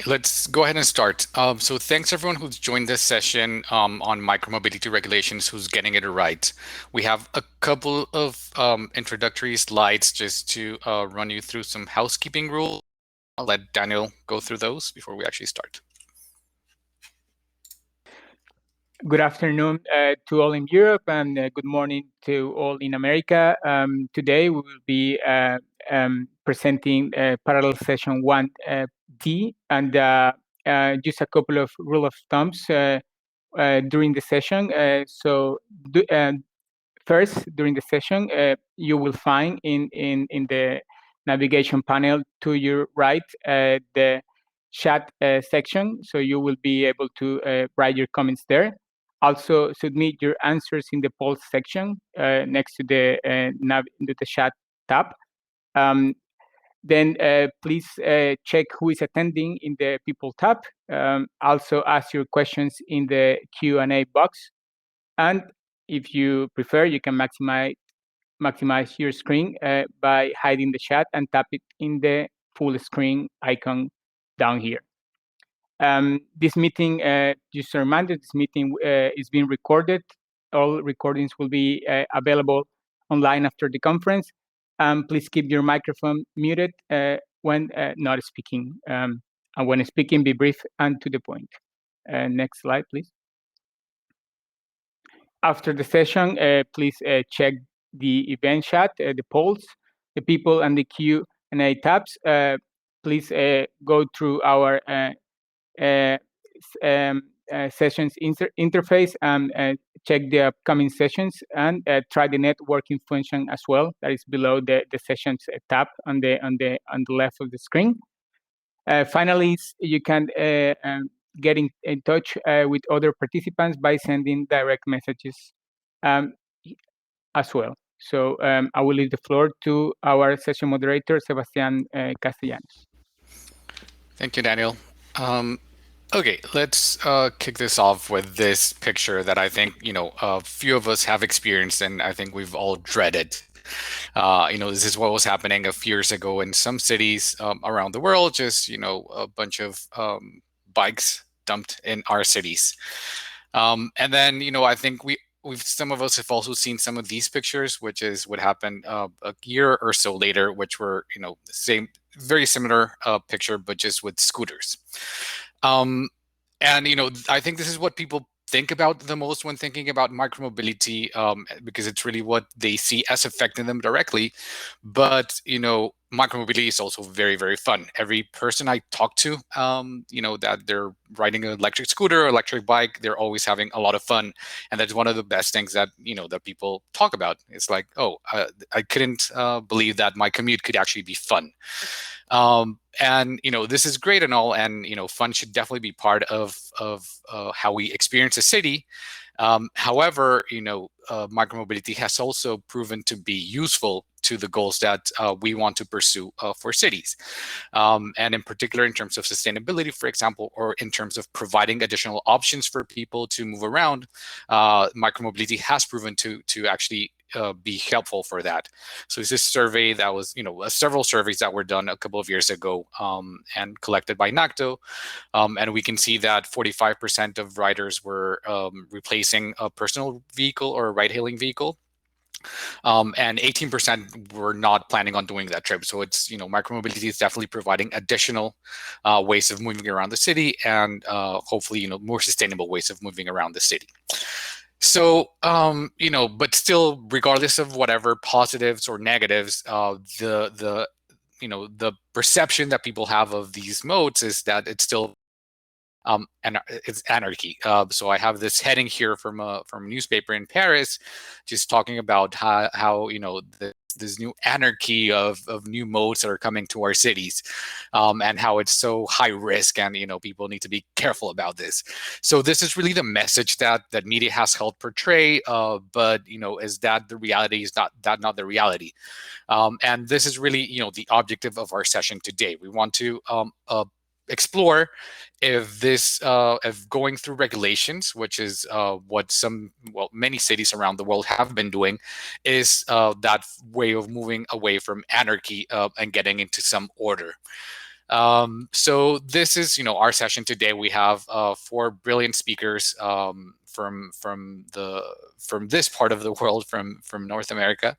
Let's go ahead and start. So thanks everyone who's joined this session on micromobility regulations, who's getting it right. We have a couple of introductory slides just to run you through some housekeeping rules. I'll let Daniel go through those before we actually start. Good afternoon to all in Europe and good morning to all in America. Today we will be presenting parallel session 1D and just a couple of rule of thumbs during the session. First, during the session, you will find in the navigation panel to your right the chat section, so you will be able to write your comments there. Also, submit your answers in the polls section next to the chat tab. Then please check who is attending in the people tab. Also, ask your questions in the Q&A box. And if you prefer, you can maximize your screen by hiding the chat and tap it in the full screen icon down here. This meeting, just a reminder, this meeting is being recorded. All recordings will be available online after the conference. Please keep your microphone muted when not speaking. And when speaking, be brief and to the point. Next slide, please. After the session, please check the event chat, the polls, the people, and the Q&A tabs. Please go through our sessions interface and check the upcoming sessions and try the networking function as well. That is below the sessions tab on the left of the screen. Finally, you can get in touch with other participants by sending direct messages as well. So I will leave the floor to our session moderator, Sebastian Castellanos. Thank you, Daniel. Okay, let's kick this off with this picture that I think, a few of us have experienced and I think we've all dreaded. This is what was happening a few years ago in some cities around the world, just, a bunch of bikes dumped in our cities. And then, I think some of us have also seen some of these pictures, which is what happened a year or so later, which were, the same, very similar picture, but just with scooters. And, I think this is what people think about the most when thinking about micromobility, because it's really what they see as affecting them directly. But, micromobility is also very, very fun. Every person I talk to, that they're riding an electric scooter or electric bike, they're always having a lot of fun. And that's one of the best things that, that people talk about. It's like, oh, I couldn't believe that my commute could actually be fun. And this is great and all, and fun should definitely be part of how we experience a city. However, micromobility has also proven to be useful to the goals that we want to pursue for cities. And in particular, in terms of sustainability, for example, or in terms of providing additional options for people to move around, micromobility has proven to actually be helpful for that. So it's this survey that was, several surveys that were done a couple of years ago and collected by NACTO. And we can see that 45% of riders were replacing a personal vehicle or a ride-hailing vehicle. And 18% were not planning on doing that trip. So it's, micromobility is definitely providing additional ways of moving around the city and hopefully, more sustainable ways of moving around the city. So, but still, regardless of whatever positives or negatives, the perception that people have of these modes is that it's still and it's anarchy. So I have this heading here from a newspaper in Paris, just talking about how this new anarchy of new modes that are coming to our cities, and how it's so high risk, and people need to be careful about this. So this is really the message that media has helped portray, but is that the reality? Is not the reality? And this is really the objective of our session today. We want to explore if going through regulations, which is what many cities around the world have been doing, is that way of moving away from anarchy and getting into some order. So this is, our session today. We have 4 brilliant speakers from this part of the world, from North America.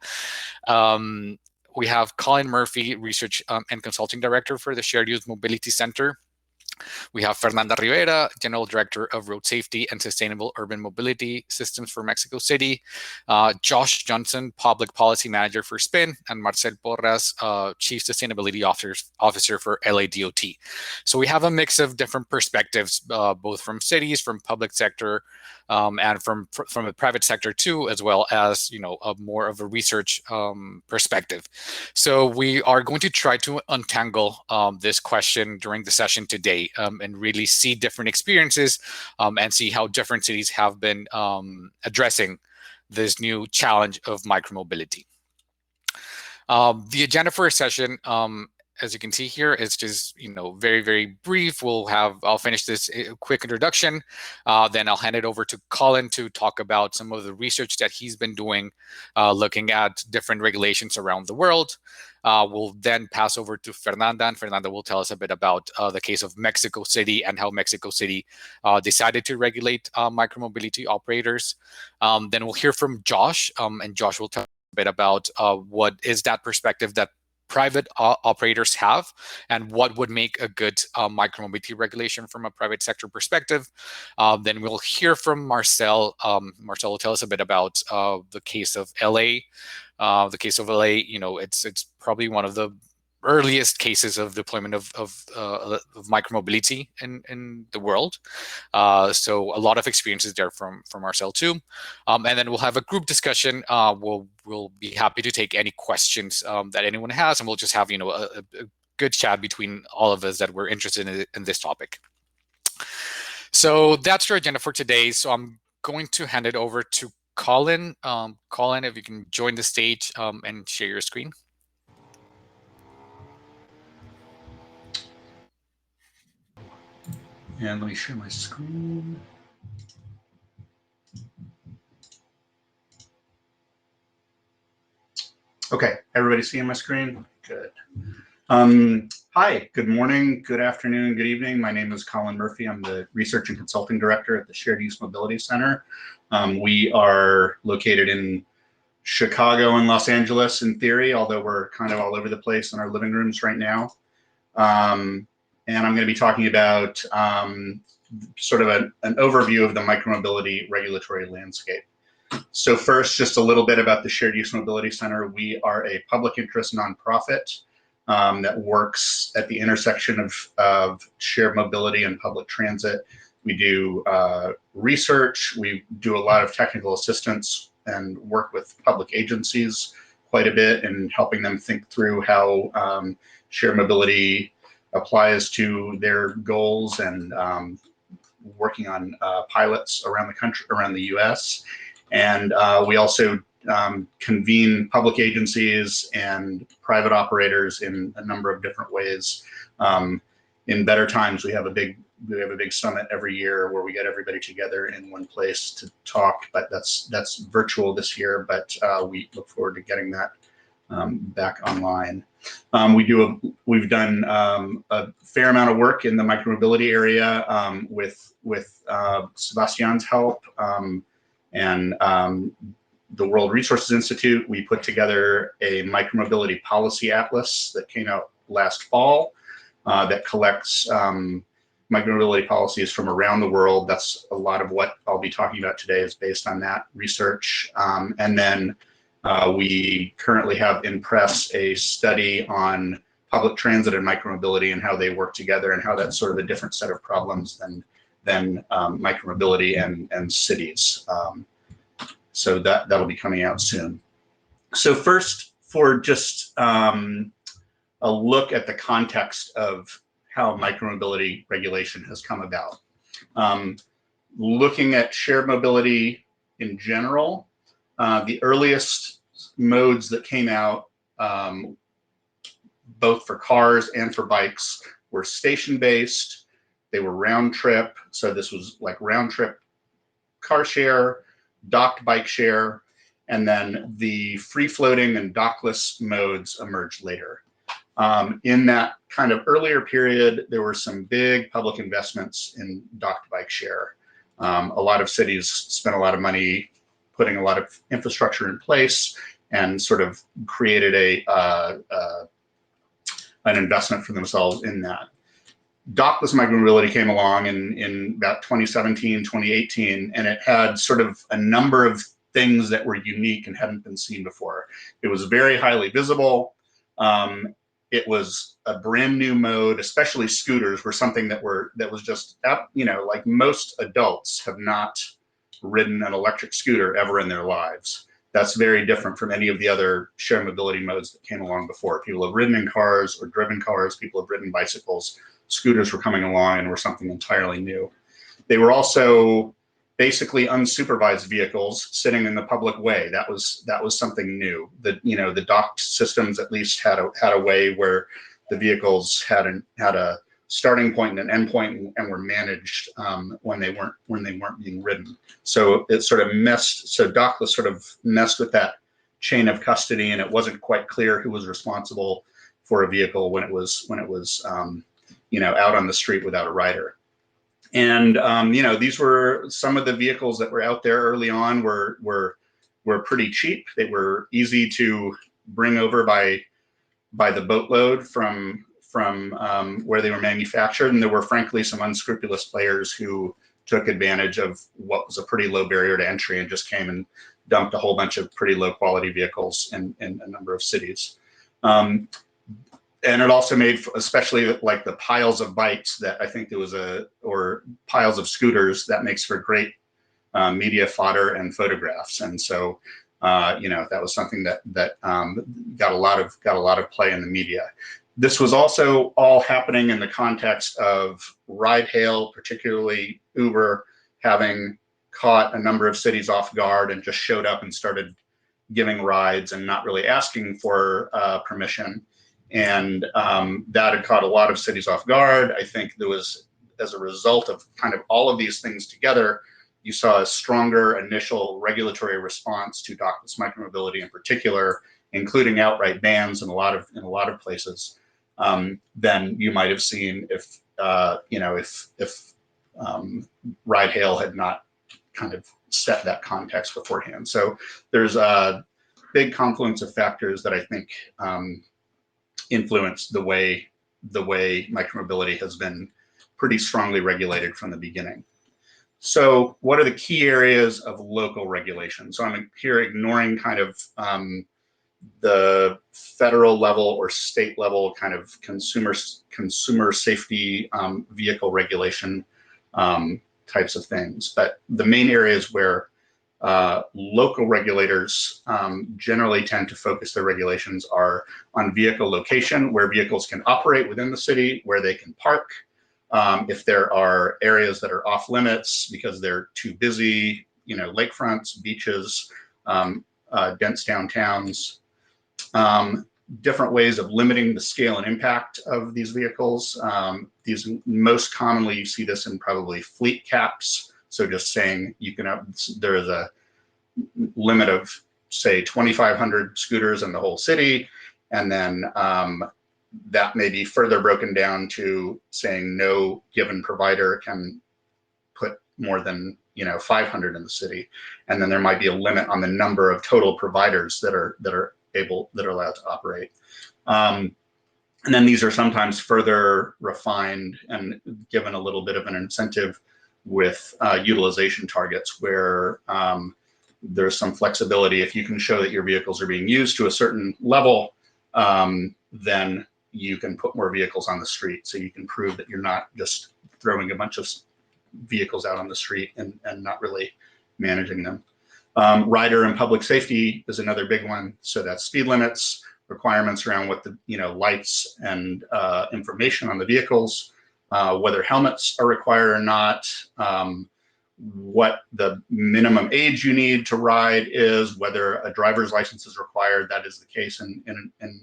We have Colin Murphy, Research and Consulting Director for the Shared Use Mobility Center. We have Fernanda Rivera, General Director of Road Safety and Sustainable Urban Mobility Systems for Mexico City, Josh Johnson, Public Policy Manager for SPIN, and Marcel Porras, Chief Sustainability Officer for LADOT. So we have a mix of different perspectives, both from cities, from public sector, and from the private sector too, as well as more of a research perspective. So we are going to try to untangle this question during the session today, and really see different experiences, and see how different cities have been addressing this new challenge of micromobility. The agenda for a session, as you can see here, is just very, very brief. I'll finish this quick introduction, then I'll hand it over to Colin to talk about some of the research that he's been doing, looking at different regulations around the world. We'll then pass over to Fernanda, and Fernanda will tell us a bit about the case of Mexico City and how Mexico City decided to regulate micromobility operators. Then we'll hear from Josh, and Josh will tell us a bit about what is that perspective that private operators have, and what would make a good micromobility regulation from a private sector perspective. Then we'll hear from Marcel. Marcel will tell us a bit about the case of LA. The case of LA, it's probably one of the earliest cases of deployment of micromobility in the world. So a lot of experiences there from Marcel too. And then we'll have a group discussion. We'll be happy to take any questions that anyone has, and we'll just have a good chat between all of us that we're interested in this topic. So that's our agenda for today. So I'm going to hand it over to Colin. Colin, if you can join the stage and share your screen. And let me share my screen. Okay, everybody seeing my screen? Good. Hi, good morning, good afternoon, good evening. My name is Colin Murphy. I'm the Research and Consulting Director at the Shared Use Mobility Center. We are located in Chicago and Los Angeles in theory, although we're kind of all over the place in our living rooms right now. And I'm going to be talking about sort of an overview of the micromobility regulatory landscape. So first, just a little bit about the Shared Use Mobility Center. We are a public interest nonprofit that works at the intersection of shared mobility and public transit. We do research, we do a lot of technical assistance, and work with public agencies quite a bit in helping them think through how shared mobility applies to their goals, and working on pilots around the country, around the US. And we also convene public agencies and private operators in a number of different ways. In better times, we have a big summit every year where we get everybody together in one place to talk, but that's virtual this year, but we look forward to getting that back online. We've done a fair amount of work in the micromobility area with Sebastian's help, and the World Resources Institute. We put together a micromobility policy atlas that came out last fall that collects micromobility policies from around the world. That's a lot of what I'll be talking about today is based on that research. And then we currently have in press a study on public transit and micromobility and how they work together, and how that's sort of a different set of problems than micromobility and cities. So that'll be coming out soon. So first, for just a look at the context of how micromobility regulation has come about. Looking at shared mobility in general, the earliest modes that came out, both for cars and for bikes, were station-based. They were round trip. So this was like round trip car share, docked bike share, and then the free floating and dockless modes emerged later. In that kind of earlier period, there were some big public investments in dock-to-bike share. A lot of cities spent a lot of money putting a lot of infrastructure in place and sort of created an investment for themselves in that. Dockless micromobility came along in about 2017, 2018, and it had sort of a number of things that were unique and hadn't been seen before. It was very highly visible. It was a brand new mode, especially scooters were something that was just, you know, like most adults have not ridden an electric scooter ever in their lives. That's very different from any of the other shared mobility modes that came along before. People have ridden in cars or driven cars, people have ridden bicycles. Scooters were coming along and were something entirely new. They were also basically unsupervised vehicles sitting in the public way. That was something new. The docked systems at least had a way where the vehicles had a starting point and an end point and were managed when they weren't being ridden. So it sort of messed. So dockless sort of messed with that chain of custody, and it wasn't quite clear who was responsible for a vehicle when it was out on the street without a rider. And these were some of the vehicles that were out there early on were pretty cheap. They were easy to bring over by the boatload from where they were manufactured, and there were frankly some unscrupulous players who took advantage of what was a pretty low barrier to entry and just came and dumped a whole bunch of pretty low quality vehicles in a number of cities. And it also made, especially like the piles of bikes that I think there was or piles of scooters, that makes for great media fodder and photographs. And so, that was something that got a lot of play in the media. This was also all happening in the context of ride hail, particularly Uber, having caught a number of cities off guard and just showed up and started giving rides and not really asking for permission. And that had caught a lot of cities off guard. I think there was, as a result of kind of all of these things together, you saw a stronger initial regulatory response to dockless micromobility in particular, including outright bans in a lot of places, than you might have seen if ride hail had not kind of set that context beforehand. So there's a big confluence of factors that I think influence the way micromobility has been pretty strongly regulated from the beginning. So what are the key areas of local regulation? So I'm here ignoring kind of the federal level or state level kind of consumer safety vehicle regulation types of things. But the main areas where local regulators generally tend to focus their regulations are on vehicle location, where vehicles can operate within the city, where they can park, if there are areas that are off limits because they're too busy, lakefronts, beaches, dense downtowns, different ways of limiting the scale and impact of these vehicles. These most commonly, you see this in probably fleet caps. So just saying there is a limit of, say, 2,500 scooters in the whole city, and then that may be further broken down to saying no given provider can put more than 500 in the city, and then there might be a limit on the number of total providers that are allowed to operate. And then these are sometimes further refined and given a little bit of an incentive with utilization targets, where there's some flexibility. If you can show that your vehicles are being used to a certain level, then you can put more vehicles on the street. So you can prove that you're not just throwing a bunch of vehicles out on the street and not really managing them. Rider and public safety is another big one. So that's speed limits, requirements around what the lights and information on the vehicles, whether helmets are required or not, what the minimum age you need to ride is, whether a driver's license is required. That is the case in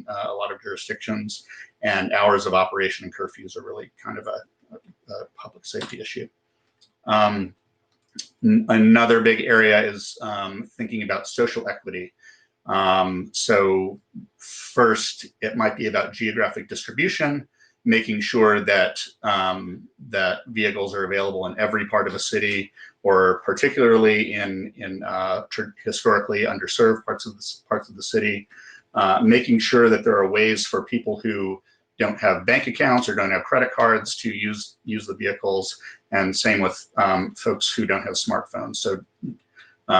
a lot of jurisdictions, and hours of operation and curfews are really kind of a public safety issue. Another big area is thinking about social equity. So first, it might be about geographic distribution, making sure that that vehicles are available in every part of a city, or particularly in historically underserved parts of the city. Making sure that there are ways for people who don't have bank accounts or don't have credit cards to use the vehicles, and same with folks who don't have smartphones. So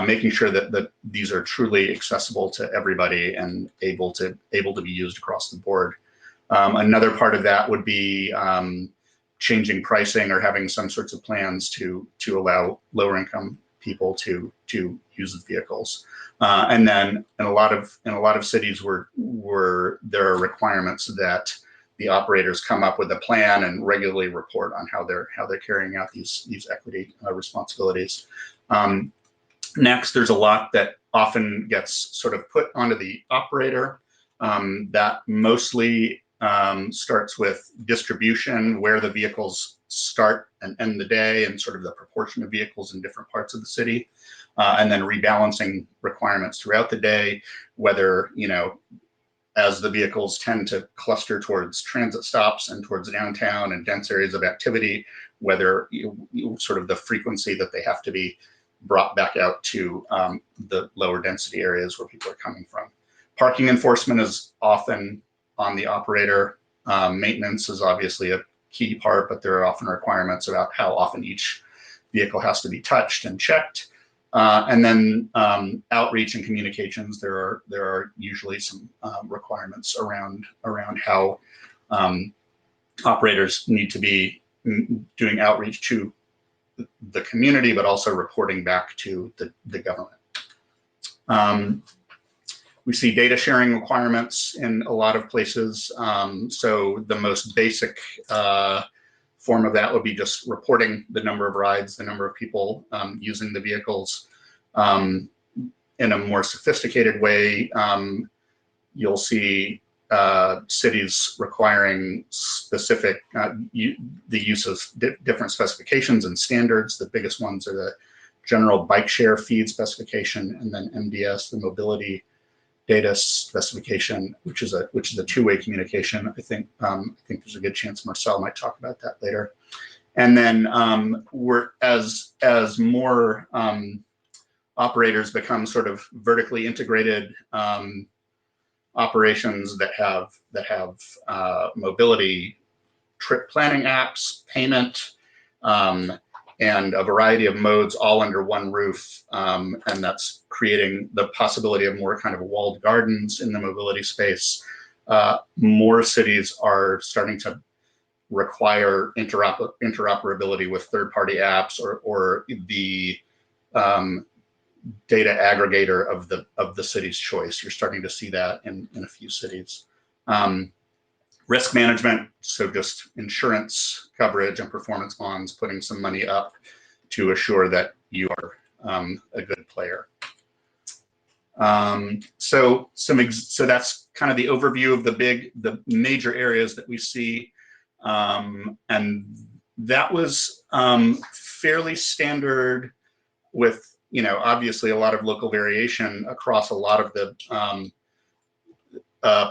making sure that these are truly accessible to everybody and able to be used across the board. Another part of that would be changing pricing or having some sorts of plans to allow lower income people to use the vehicles. And then in a lot of cities where there are requirements that the operators come up with a plan and regularly report on how they're carrying out these equity responsibilities. Next, there's a lot that often gets sort of put onto the operator. That mostly starts with distribution, where the vehicles start and end the day, and sort of the proportion of vehicles in different parts of the city, and then rebalancing requirements throughout the day, whether, as the vehicles tend to cluster towards transit stops and towards downtown and dense areas of activity, whether sort of the frequency that they have to be brought back out to the lower density areas where people are coming from. Parking enforcement is often on the operator. Maintenance is obviously a key part, but there are often requirements about how often each vehicle has to be touched and checked. And then outreach and communications, there are usually some requirements around how operators need to be doing outreach to the community, but also reporting back to the government. We see data sharing requirements in a lot of places. So the most basic form of that would be just reporting the number of rides, the number of people using the vehicles. In a more sophisticated way, you'll see cities requiring specific the use of different specifications and standards. The biggest ones are the general bike share feed specification, and then MDS, the mobility data specification, which is a two-way communication. I think there's a good chance Marcel might talk about that later. And then as more operators become sort of vertically integrated operations that have mobility trip planning apps, payment, and a variety of modes all under one roof, and that's creating the possibility of more kind of walled gardens in the mobility space. More cities are starting to require interoperability with third-party apps or the data aggregator of the city's choice. You're starting to see that in a few cities. Risk management, so just insurance coverage and performance bonds, putting some money up to assure that you are a good player. So that's kind of the overview of the major areas that we see, and that was fairly standard, with obviously a lot of local variation across a lot of the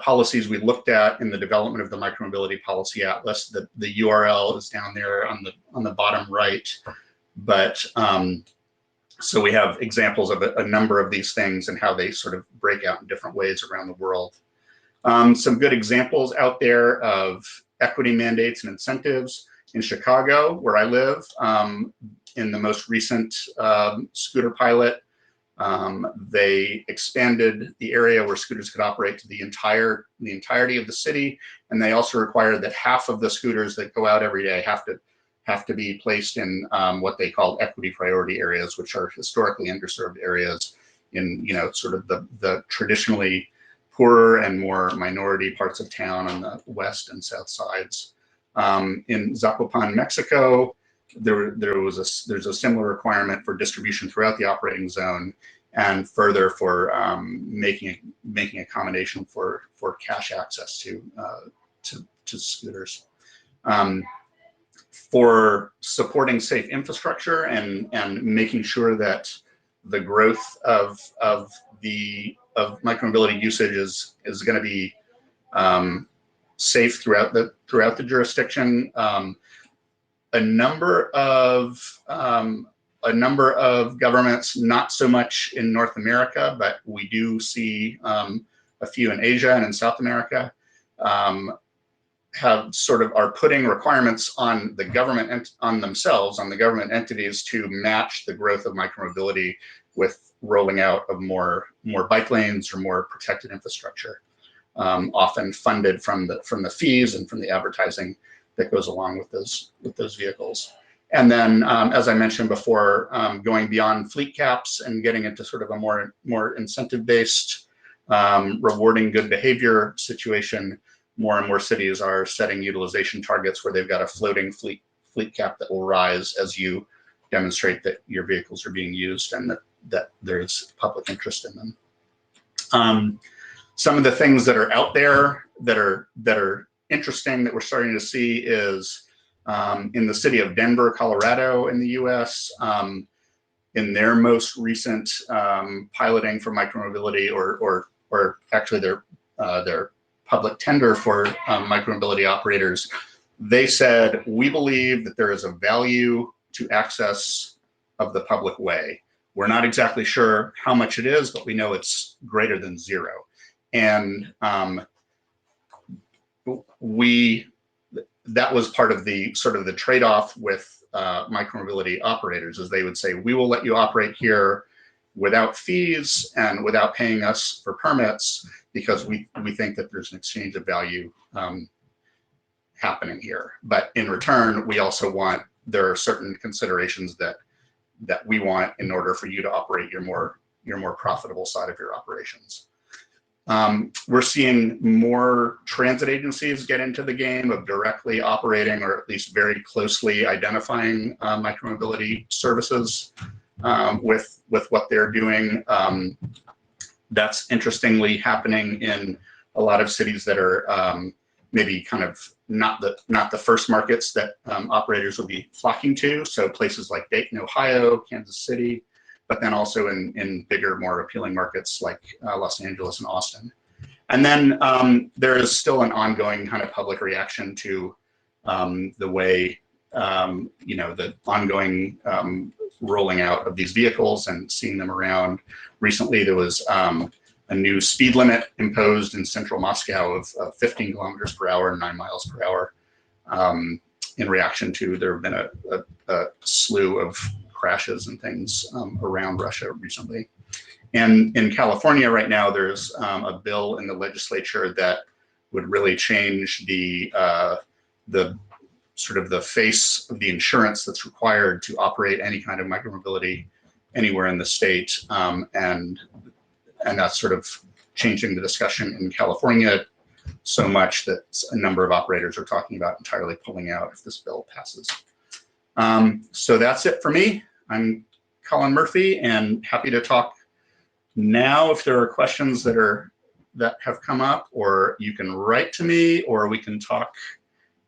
policies we looked at in the development of the Micromobility Policy Atlas. The URL is down there on the bottom right, but so we have examples of a number of these things and how they sort of break out in different ways around the world. Some good examples out there of equity mandates and incentives in Chicago, where I live. In the most recent scooter pilot, they expanded the area where scooters could operate to the entirety of the city, and they also required that half of the scooters that go out every day have to be placed in what they call equity priority areas, which are historically underserved areas in sort of the traditionally poorer and more minority parts of town on the west and south sides. In Zapopan, Mexico, there's a similar requirement for distribution throughout the operating zone, and further for making accommodation for cash access to scooters. For supporting safe infrastructure and making sure that the growth of micromobility usage is going to be safe throughout the jurisdiction. A number of governments, not so much in North America, but we do see a few in Asia and in South America, are putting requirements on the government and on themselves, on the government entities, to match the growth of micromobility with rolling out of more bike lanes or more protected infrastructure, often funded from the fees and from the advertising that goes along with those vehicles. And then, as I mentioned before, going beyond fleet caps and getting into sort of a more incentive-based, rewarding good behavior situation. More and more cities are setting utilization targets where they've got a floating fleet cap that will rise as you demonstrate that your vehicles are being used and that there's public interest in them. Some of the things that are out there that are interesting that we're starting to see is in the city of Denver, Colorado, in the U.S. In their most recent piloting for micromobility, or actually their public tender for micromobility operators, they said, we believe that there is a value to access of the public way. We're not exactly sure how much it is, but we know it's greater than zero. And that was part of the sort of the trade-off with micromobility operators, is they would say, we will let you operate here without fees and without paying us for permits, because we think that there's an exchange of value happening here. But in return, we also want, there are certain considerations that we want in order for you to operate your more profitable side of your operations. We're seeing more transit agencies get into the game of directly operating, or at least very closely identifying micromobility services with what they're doing. That's interestingly happening in a lot of cities that are maybe kind of not the first markets that operators will be flocking to. So places like Dayton, Ohio, Kansas City, but then also in bigger, more appealing markets like Los Angeles and Austin. And then there is still an ongoing kind of public reaction to the way, the ongoing rolling out of these vehicles and seeing them around. Recently, there was a new speed limit imposed in central Moscow of 15 kilometers per hour and 9 miles per hour in reaction to, there have been a slew of crashes and things around Russia recently. And in California right now, there's a bill in the legislature that would really change the sort of the face of the insurance that's required to operate any kind of micromobility anywhere in the state. And that's sort of changing the discussion in California so much that a number of operators are talking about entirely pulling out if this bill passes. So that's it for me. I'm Colin Murphy, and happy to talk now if there are questions that have come up, or you can write to me, or we can talk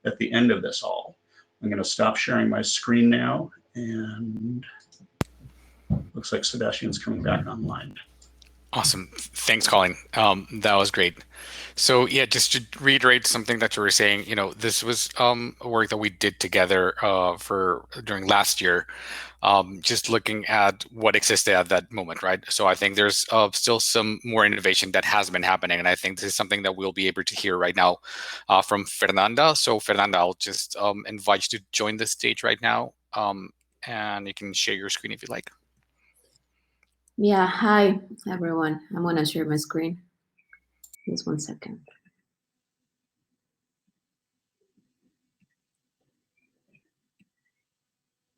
at the end of this all. I'm going to stop sharing my screen now, and looks like Sebastian's coming back online. Awesome. Thanks, Colin. That was great. So yeah, just to reiterate something that you were saying, this was work that we did together during last year, just looking at what existed at that moment, right? So I think there's still some more innovation that has been happening, and I think this is something that we'll be able to hear right now from Fernanda. So Fernanda, I'll just invite you to join the stage right now, and you can share your screen if you like. Yeah, hi everyone. I'm gonna share my screen. Just 1 second.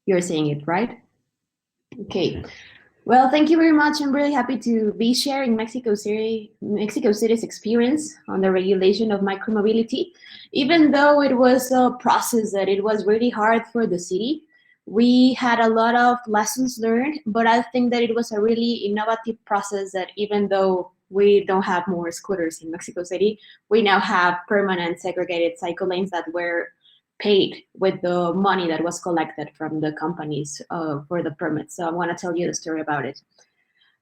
You're seeing it, right? Okay. Well, thank you very much. I'm really happy to be sharing Mexico City's experience on the regulation of micromobility. Even though it was a process that it was really hard for the city, we had a lot of lessons learned, but I think that it was a really innovative process that even though we don't have more scooters in Mexico City, we now have permanent segregated cycle lanes that were paid with the money that was collected from the companies for the permits. So I want to tell you the story about it.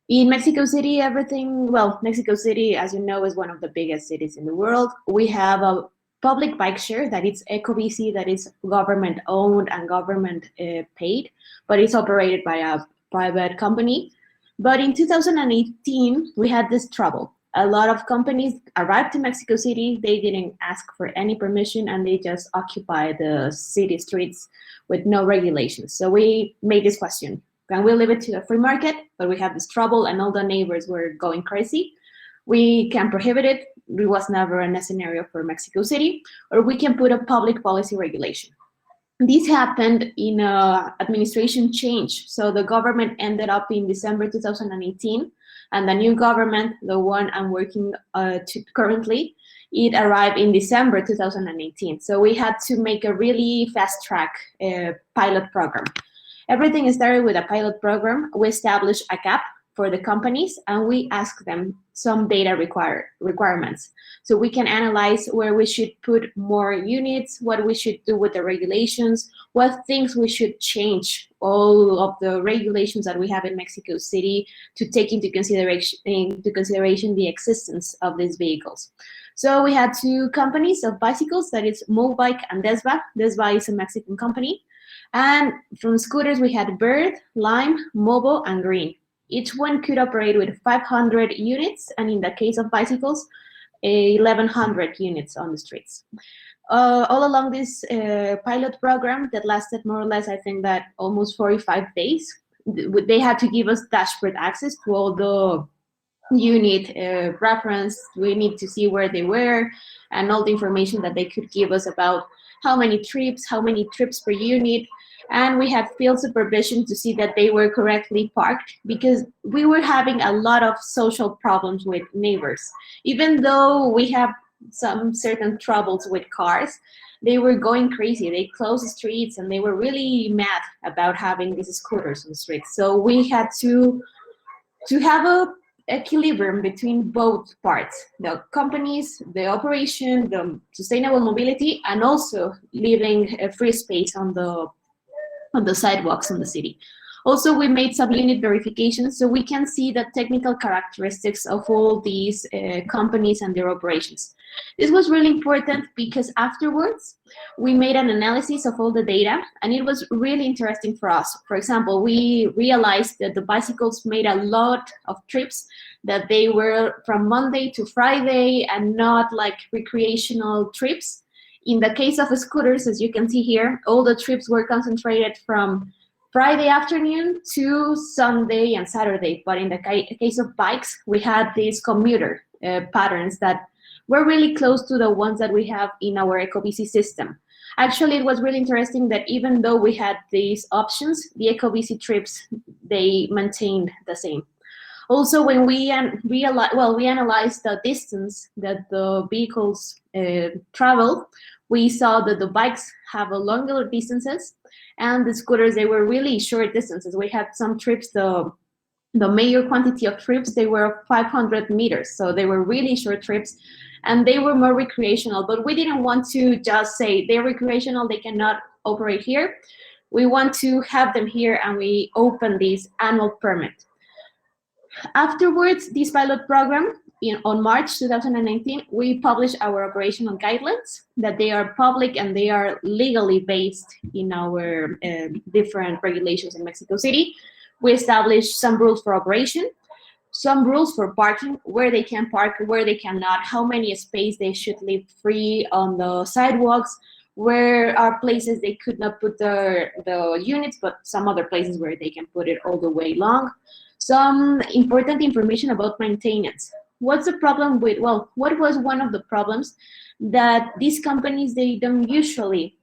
In Mexico City, Mexico City, as you know, is one of the biggest cities in the world. We have a public bike share that is EcoBici, that is government owned and government paid, but it's operated by a private company. But in 2018, we had this trouble. A lot of companies arrived to Mexico City. They didn't ask for any permission, and they just occupied the city streets with no regulations. So we made this question: can we leave it to a free market? But we have this trouble, and all the neighbors were going crazy. We can prohibit it. It was never a scenario for Mexico City, or we can put a public policy regulation. This happened in an administration change. So the government ended up in December 2018, and the new government, the one I'm working currently, it arrived in December 2018. So we had to make a really fast track pilot program. Everything started with a pilot program. We established a cap for the companies, and we asked them some data requirements. So we can analyze where we should put more units, what we should do with the regulations, what things we should change, all of the regulations that we have in Mexico City to take into consideration the existence of these vehicles. So we had two companies of bicycles, that is Mobike and Desva. Desva is a Mexican company. And from scooters, we had Bird, Lime, Mobo, and Green. Each one could operate with 500 units, and in the case of bicycles, 1,100 units on the streets. All along this pilot program that lasted more or less, I think that almost 45 days, they had to give us dashboard access to all the unit reference. We need to see where they were and all the information that they could give us about how many trips per unit. And we had field supervision to see that they were correctly parked, because we were having a lot of social problems with neighbors. Even though we have some certain troubles with cars, they were going crazy. They closed the streets, and they were really mad about having these scooters on the streets. So we had to have a equilibrium between both parts: the companies, the operation, the sustainable mobility, and also leaving a free space on the sidewalks in the city. Also, we made some unit verifications so we can see the technical characteristics of all these companies and their operations. This was really important because afterwards we made an analysis of all the data, and it was really interesting for us. For example, we realized that the bicycles made a lot of trips, that they were from Monday to Friday and not like recreational trips. In the case of scooters, as you can see here, all the trips were concentrated from Friday afternoon to Sunday and Saturday. But in the case of bikes, we had these commuter patterns that were really close to the ones that we have in our EcoBici system. Actually, it was really interesting that even though we had these options, the EcoBici trips, they maintained the same. Also, when we analyzed the distance that the vehicles traveled, we saw that the bikes have a longer distances, and the scooters, they were really short distances. We had some trips, the major quantity of trips, they were 500 meters. So they were really short trips, and they were more recreational. But we didn't want to just say they're recreational, they cannot operate here. We want to have them here, and we open this annual permit. Afterwards, this pilot program, on March 2019, we published our operational guidelines, that they are public and they are legally based in our different regulations in Mexico City. We established some rules for operation, some rules for parking, where they can park, where they cannot, how many space they should leave free on the sidewalks, where are places they could not put the units, but some other places where they can put it all the way long. Some important information about maintenance. What's the problem with, what was one of the problems that these companies, they don't usually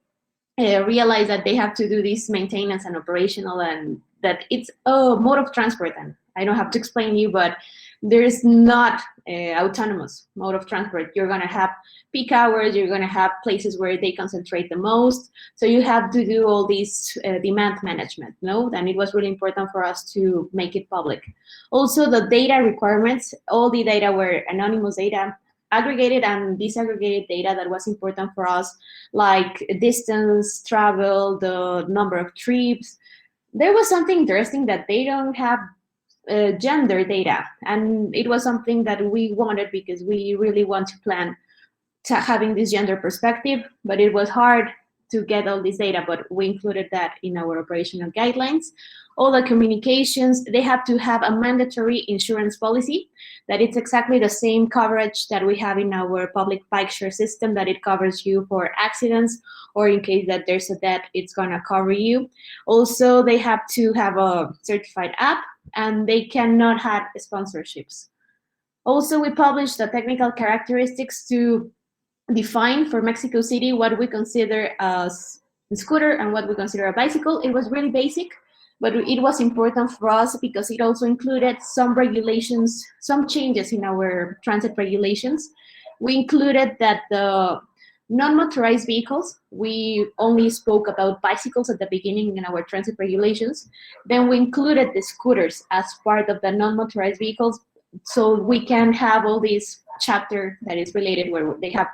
realize that they have to do this maintenance and operational, and that it's a mode of transport. And I don't have to explain to you, but there is not autonomous mode of transport. You're going to have peak hours, you're going to have places where they concentrate the most. So you have to do all these demand management, no? And it was really important for us to make it public. Also, the data requirements, all the data were anonymous data, aggregated and disaggregated data that was important for us, like distance, travel, the number of trips. There was something interesting that they don't have gender data, and it was something that we wanted because we really want to plan to having this gender perspective, but it was hard to get all this data, but we included that in our operational guidelines. All the communications, they have to have a mandatory insurance policy that it's exactly the same coverage that we have in our public bike share system, that it covers you for accidents, or in case that there's a death, it's gonna cover you. Also, they have to have a certified app, and they cannot have sponsorships. Also, we published the technical characteristics to define for Mexico City what we consider as a scooter and what we consider a bicycle. It was really basic, but it was important for us because it also included some regulations, some changes in our transit regulations. We included that the non-motorized vehicles, we only spoke about bicycles at the beginning in our transit regulations. Then we included the scooters as part of the non-motorized vehicles, so we can have all this chapter that is related where they have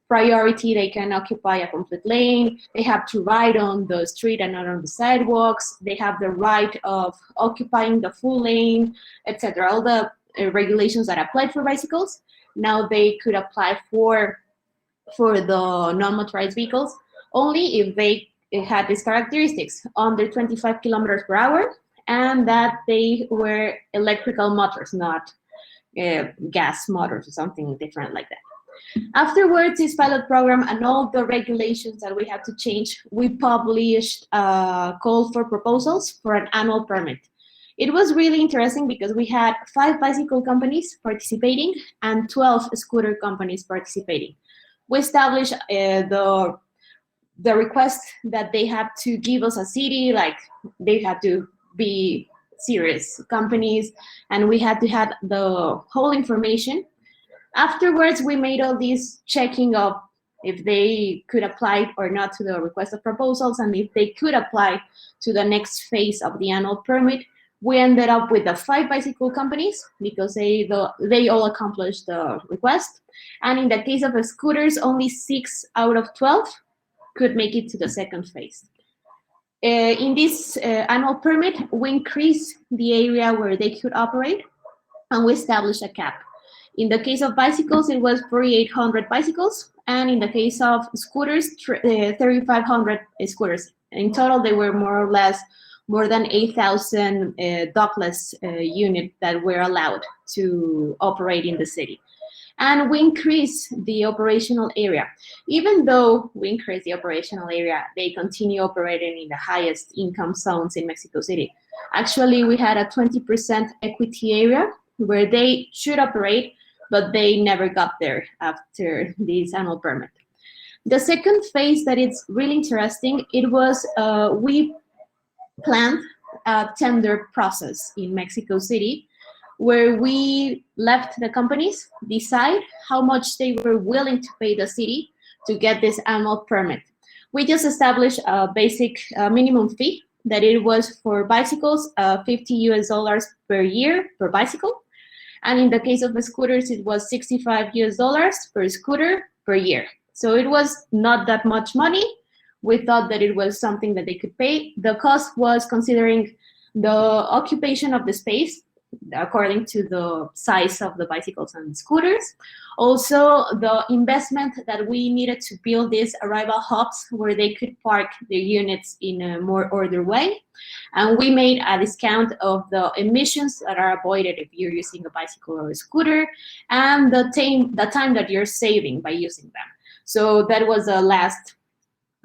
priority, they can occupy a complete lane, they have to ride on the street and not on the sidewalks, they have the right of occupying the full lane, etc. All the regulations that applied for bicycles, now they could apply for the non-motorized vehicles, only if they had these characteristics, under 25 kilometers per hour, and that they were electrical motors, not gas motors or something different like that. Afterwards, this pilot program and all the regulations that we had to change, we published a call for proposals for an annual permit. It was really interesting because we had 5 bicycle companies participating and 12 scooter companies participating. We established the request that they have to give us a city, like they had to be serious companies, and we had to have the whole information. Afterwards, we made all this checking of if they could apply or not to the request of proposals, and if they could apply to the next phase of the annual permit. We ended up with the 5 bicycle companies because they all accomplished the request. And in the case of the scooters, only 6 out of 12 could make it to the second phase. In this annual permit, we increased the area where they could operate, and we established a cap. In the case of bicycles, it was 4,800 bicycles, and in the case of scooters, 3,500 scooters. In total, they were more or less more than 8,000 dockless units that were allowed to operate in the city. And we increased the operational area. Even though we increased the operational area, they continue operating in the highest income zones in Mexico City. Actually, we had a 20% equity area where they should operate, but they never got there after this annual permit. The second phase that is really interesting, it was we planned a tender process in Mexico City where we left the companies decide how much they were willing to pay the city to get this annual permit. We just established a basic minimum fee that it was for bicycles, $50 per year per bicycle. And in the case of the scooters, it was $65 per scooter per year. So it was not that much money. We thought that it was something that they could pay. The cost was considering the occupation of the space according to the size of the bicycles and scooters. Also, the investment that we needed to build these arrival hubs where they could park their units in a more ordered way. And we made a discount of the emissions that are avoided if you're using a bicycle or a scooter, and the time that you're saving by using them. So that was the last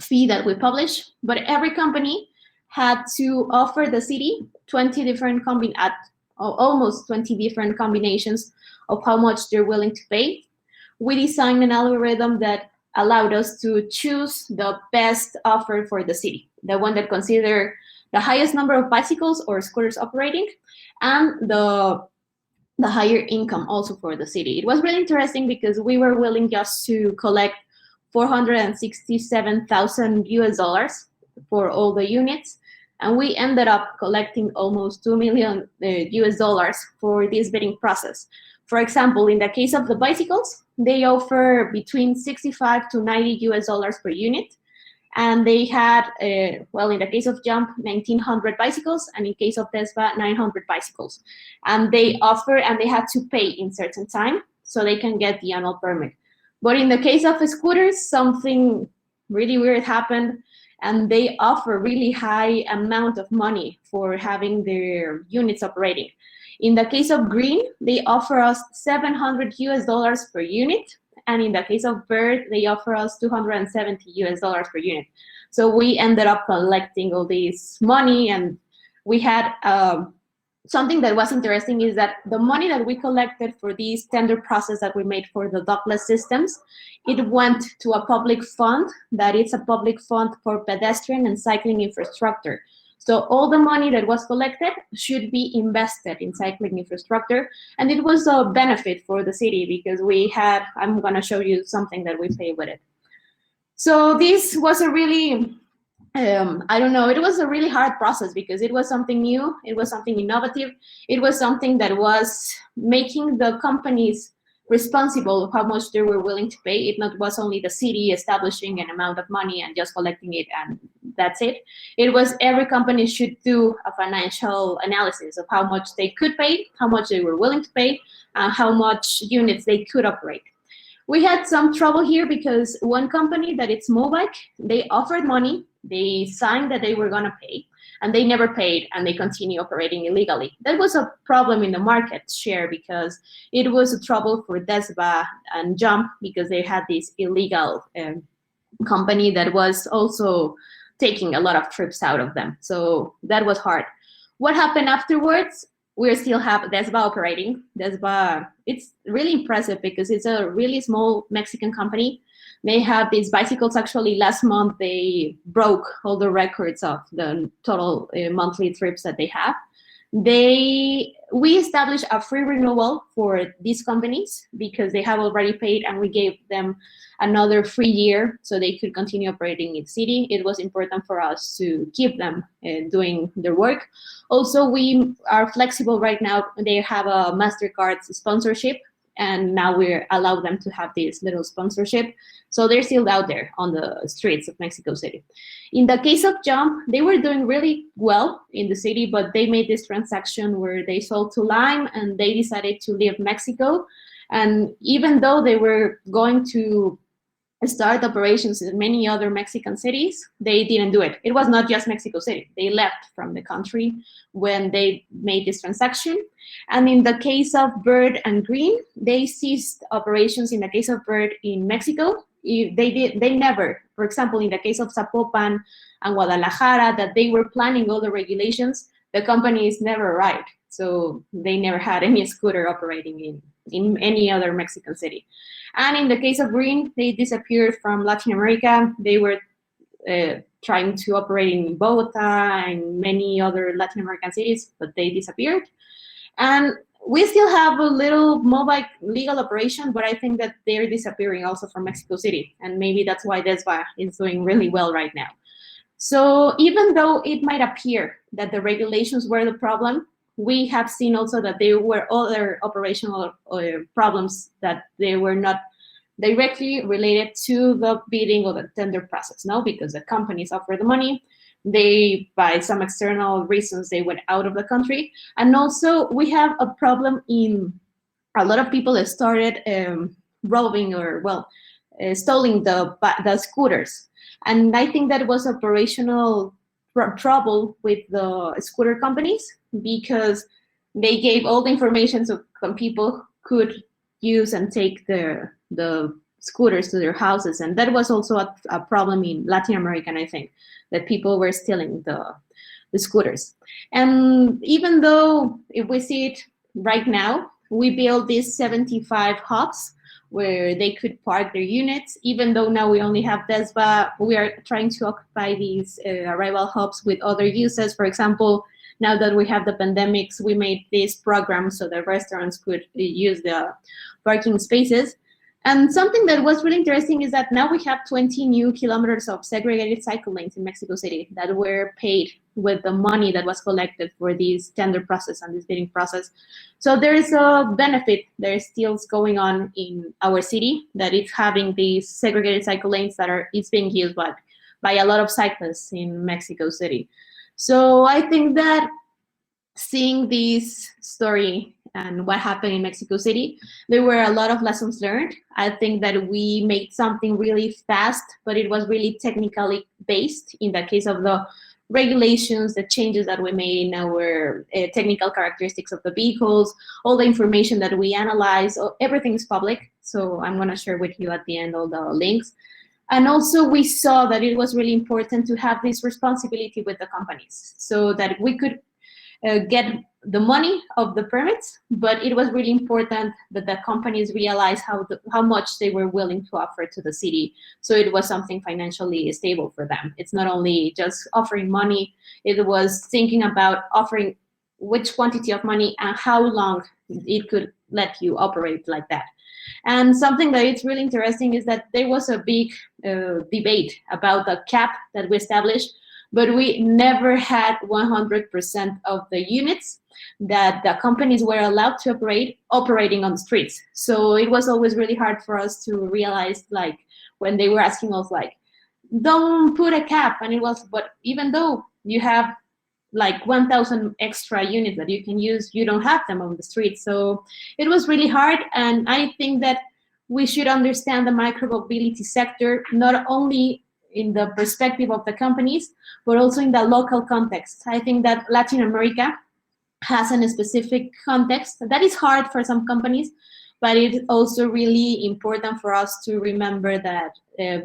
fee that we published, but every company had to offer the city 20 different almost 20 different combinations of how much they're willing to pay. We designed an algorithm that allowed us to choose the best offer for the city, the one that considered the highest number of bicycles or scooters operating, and the higher income also for the city. It was really interesting because we were willing just to collect $467,000 for all the units, and we ended up collecting almost $2 million for this bidding process. For example, in the case of the bicycles, they offer between $65 to $90 per unit, And they had, well, in the case of Jump, 1,900 bicycles, and in case of DESVA, 900 bicycles. And they offer, and they had to pay in certain time so they can get the annual permit. But in the case of scooters, something really weird happened, and they offer really high amount of money for having their units operating. In the case of Green, they offer us $700 per unit, and in the case of Bird, they offer us $270 per unit. So we ended up collecting all this money, and we had something that was interesting is that the money that we collected for this tender process that we made for the dockless systems, it went to a public fund that is a public fund for pedestrian and cycling infrastructure. So all the money that was collected should be invested in cycling infrastructure. And it was a benefit for the city because we had, I'm gonna show you something that we pay with it. So this was a really, I don't know, it was a really hard process because it was something new, it was something innovative, it was something that was making the companies responsible of how much they were willing to pay. It not was only the city establishing an amount of money and just collecting it and that's it. It was every company should do a financial analysis of how much they could pay, how much they were willing to pay, how much units they could operate. We had some trouble here because one company that it's Mobike, they offered money, they signed that they were gonna pay, and they never paid, and they continue operating illegally. That was a problem in the market share because it was a trouble for DESVA and Jump because they had this illegal company that was also taking a lot of trips out of them. So that was hard. What happened afterwards? We still have DESVA operating. DESVA, it's really impressive because it's a really small Mexican company. They have these bicycles. Actually, last month they broke all the records of the total monthly trips that they have. We established a free renewal for these companies because they have already paid, and we gave them another free year so they could continue operating in the city. It was important for us to keep them doing their work. Also, we are flexible right now. They have a MasterCard sponsorship, and now we allow them to have this little sponsorship. So they're still out there on the streets of Mexico City. In the case of Jump, they were doing really well in the city, but they made this transaction where they sold to Lime and they decided to leave Mexico. And even though they were going to start operations in many other Mexican cities, they didn't do it. It was not just Mexico City. They left from the country when they made this transaction. And in the case of Bird and Green, they ceased operations in the case of Bird in Mexico. They never, for example, in the case of Zapopan and Guadalajara, that they were planning all the regulations, the companies never arrived. So they never had any scooter operating in any other Mexican city. And in the case of Green, they disappeared from Latin America. They were trying to operate in Bogota and many other Latin American cities, but they disappeared. And we still have a little mobile legal operation, but I think that they're disappearing also from Mexico City. And maybe that's why DESVA is doing really well right now. So even though it might appear that the regulations were the problem, we have seen also that there were other operational problems that they were not directly related to the bidding or the tender process, no? Because the companies offer the money, they, by some external reasons, they went out of the country. And also we have a problem in a lot of people that started robbing or, well, stealing the scooters. And I think that was operational trouble with the scooter companies because they gave all the information so people could use and take the scooters to their houses. And that was also a problem in Latin America, I think, that people were stealing the scooters. And even though if we see it right now, we built these 75 hubs where they could park their units. Even though now we only have DESVA, we are trying to occupy these arrival hubs with other uses. For example, now that we have the pandemics, we made this program so that restaurants could use the parking spaces. And something that was really interesting is that now we have 20 new kilometers of segregated cycle lanes in Mexico City that were paid with the money that was collected for this tender process and this bidding process. So there is a benefit that is still going on in our city, that it's having these segregated cycle lanes that is being used by a lot of cyclists in Mexico City. So I think that seeing this story and what happened in Mexico City, there were a lot of lessons learned. I think that we made something really fast, but it was really technically based in the case of the regulations, the changes that we made in our technical characteristics of the vehicles, all the information that we analyzed, everything is public. So I'm going to share with you at the end all the links. And also we saw that it was really important to have this responsibility with the companies so that we could get the money of the permits, but it was really important that the companies realized how much they were willing to offer to the city. So it was something financially stable for them. It's not only just offering money, it was thinking about offering which quantity of money and how long it could let you operate like that. And something that is really interesting is that there was a big debate about the cap that we established, but we never had 100% of the units that the companies were allowed to operating on the streets. So it was always really hard for us to realize, like, when they were asking us, like, don't put a cap, and it was, but even though you have like 1,000 extra units that you can use, you don't have them on the street. So it was really hard, and I think that we should understand the micromobility sector not only in the perspective of the companies, but also in the local context. I think that Latin America has a specific context that is hard for some companies, but it's also really important for us to remember that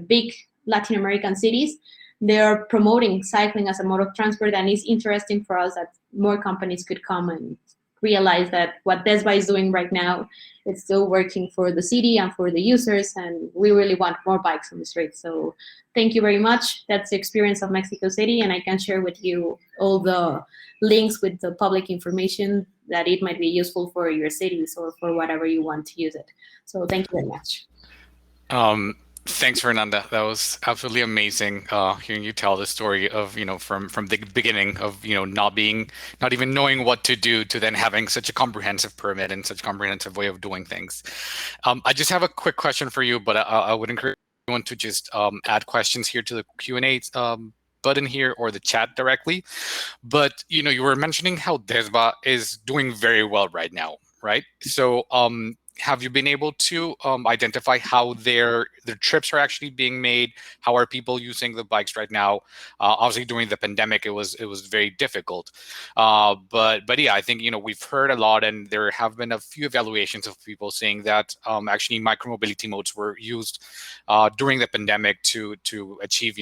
big Latin American cities, they are promoting cycling as a mode of transport, and it's interesting for us that more companies could come and realize that what DESVA is doing right now, it's still working for the city and for the users, and we really want more bikes on the street. So thank you very much. That's the experience of Mexico City, and I can share with you all the links with the public information that it might be useful for your cities or for whatever you want to use it. So thank you very much. Thanks, Fernanda. That was absolutely amazing. Hearing you tell the story of, from the beginning of, not even knowing what to do to then having such a comprehensive permit and such a comprehensive way of doing things. I just have a quick question for you, but I would encourage everyone to just add questions here to the Q&A button here or the chat directly. But, you were mentioning how DESVA is doing very well right now, right? So, have you been able to identify how their trips are actually being made? How are people using the bikes right now? Obviously, during the pandemic, it was very difficult. But yeah, I think we've heard a lot, and there have been a few evaluations of people saying that actually micromobility modes were used during the pandemic to achieve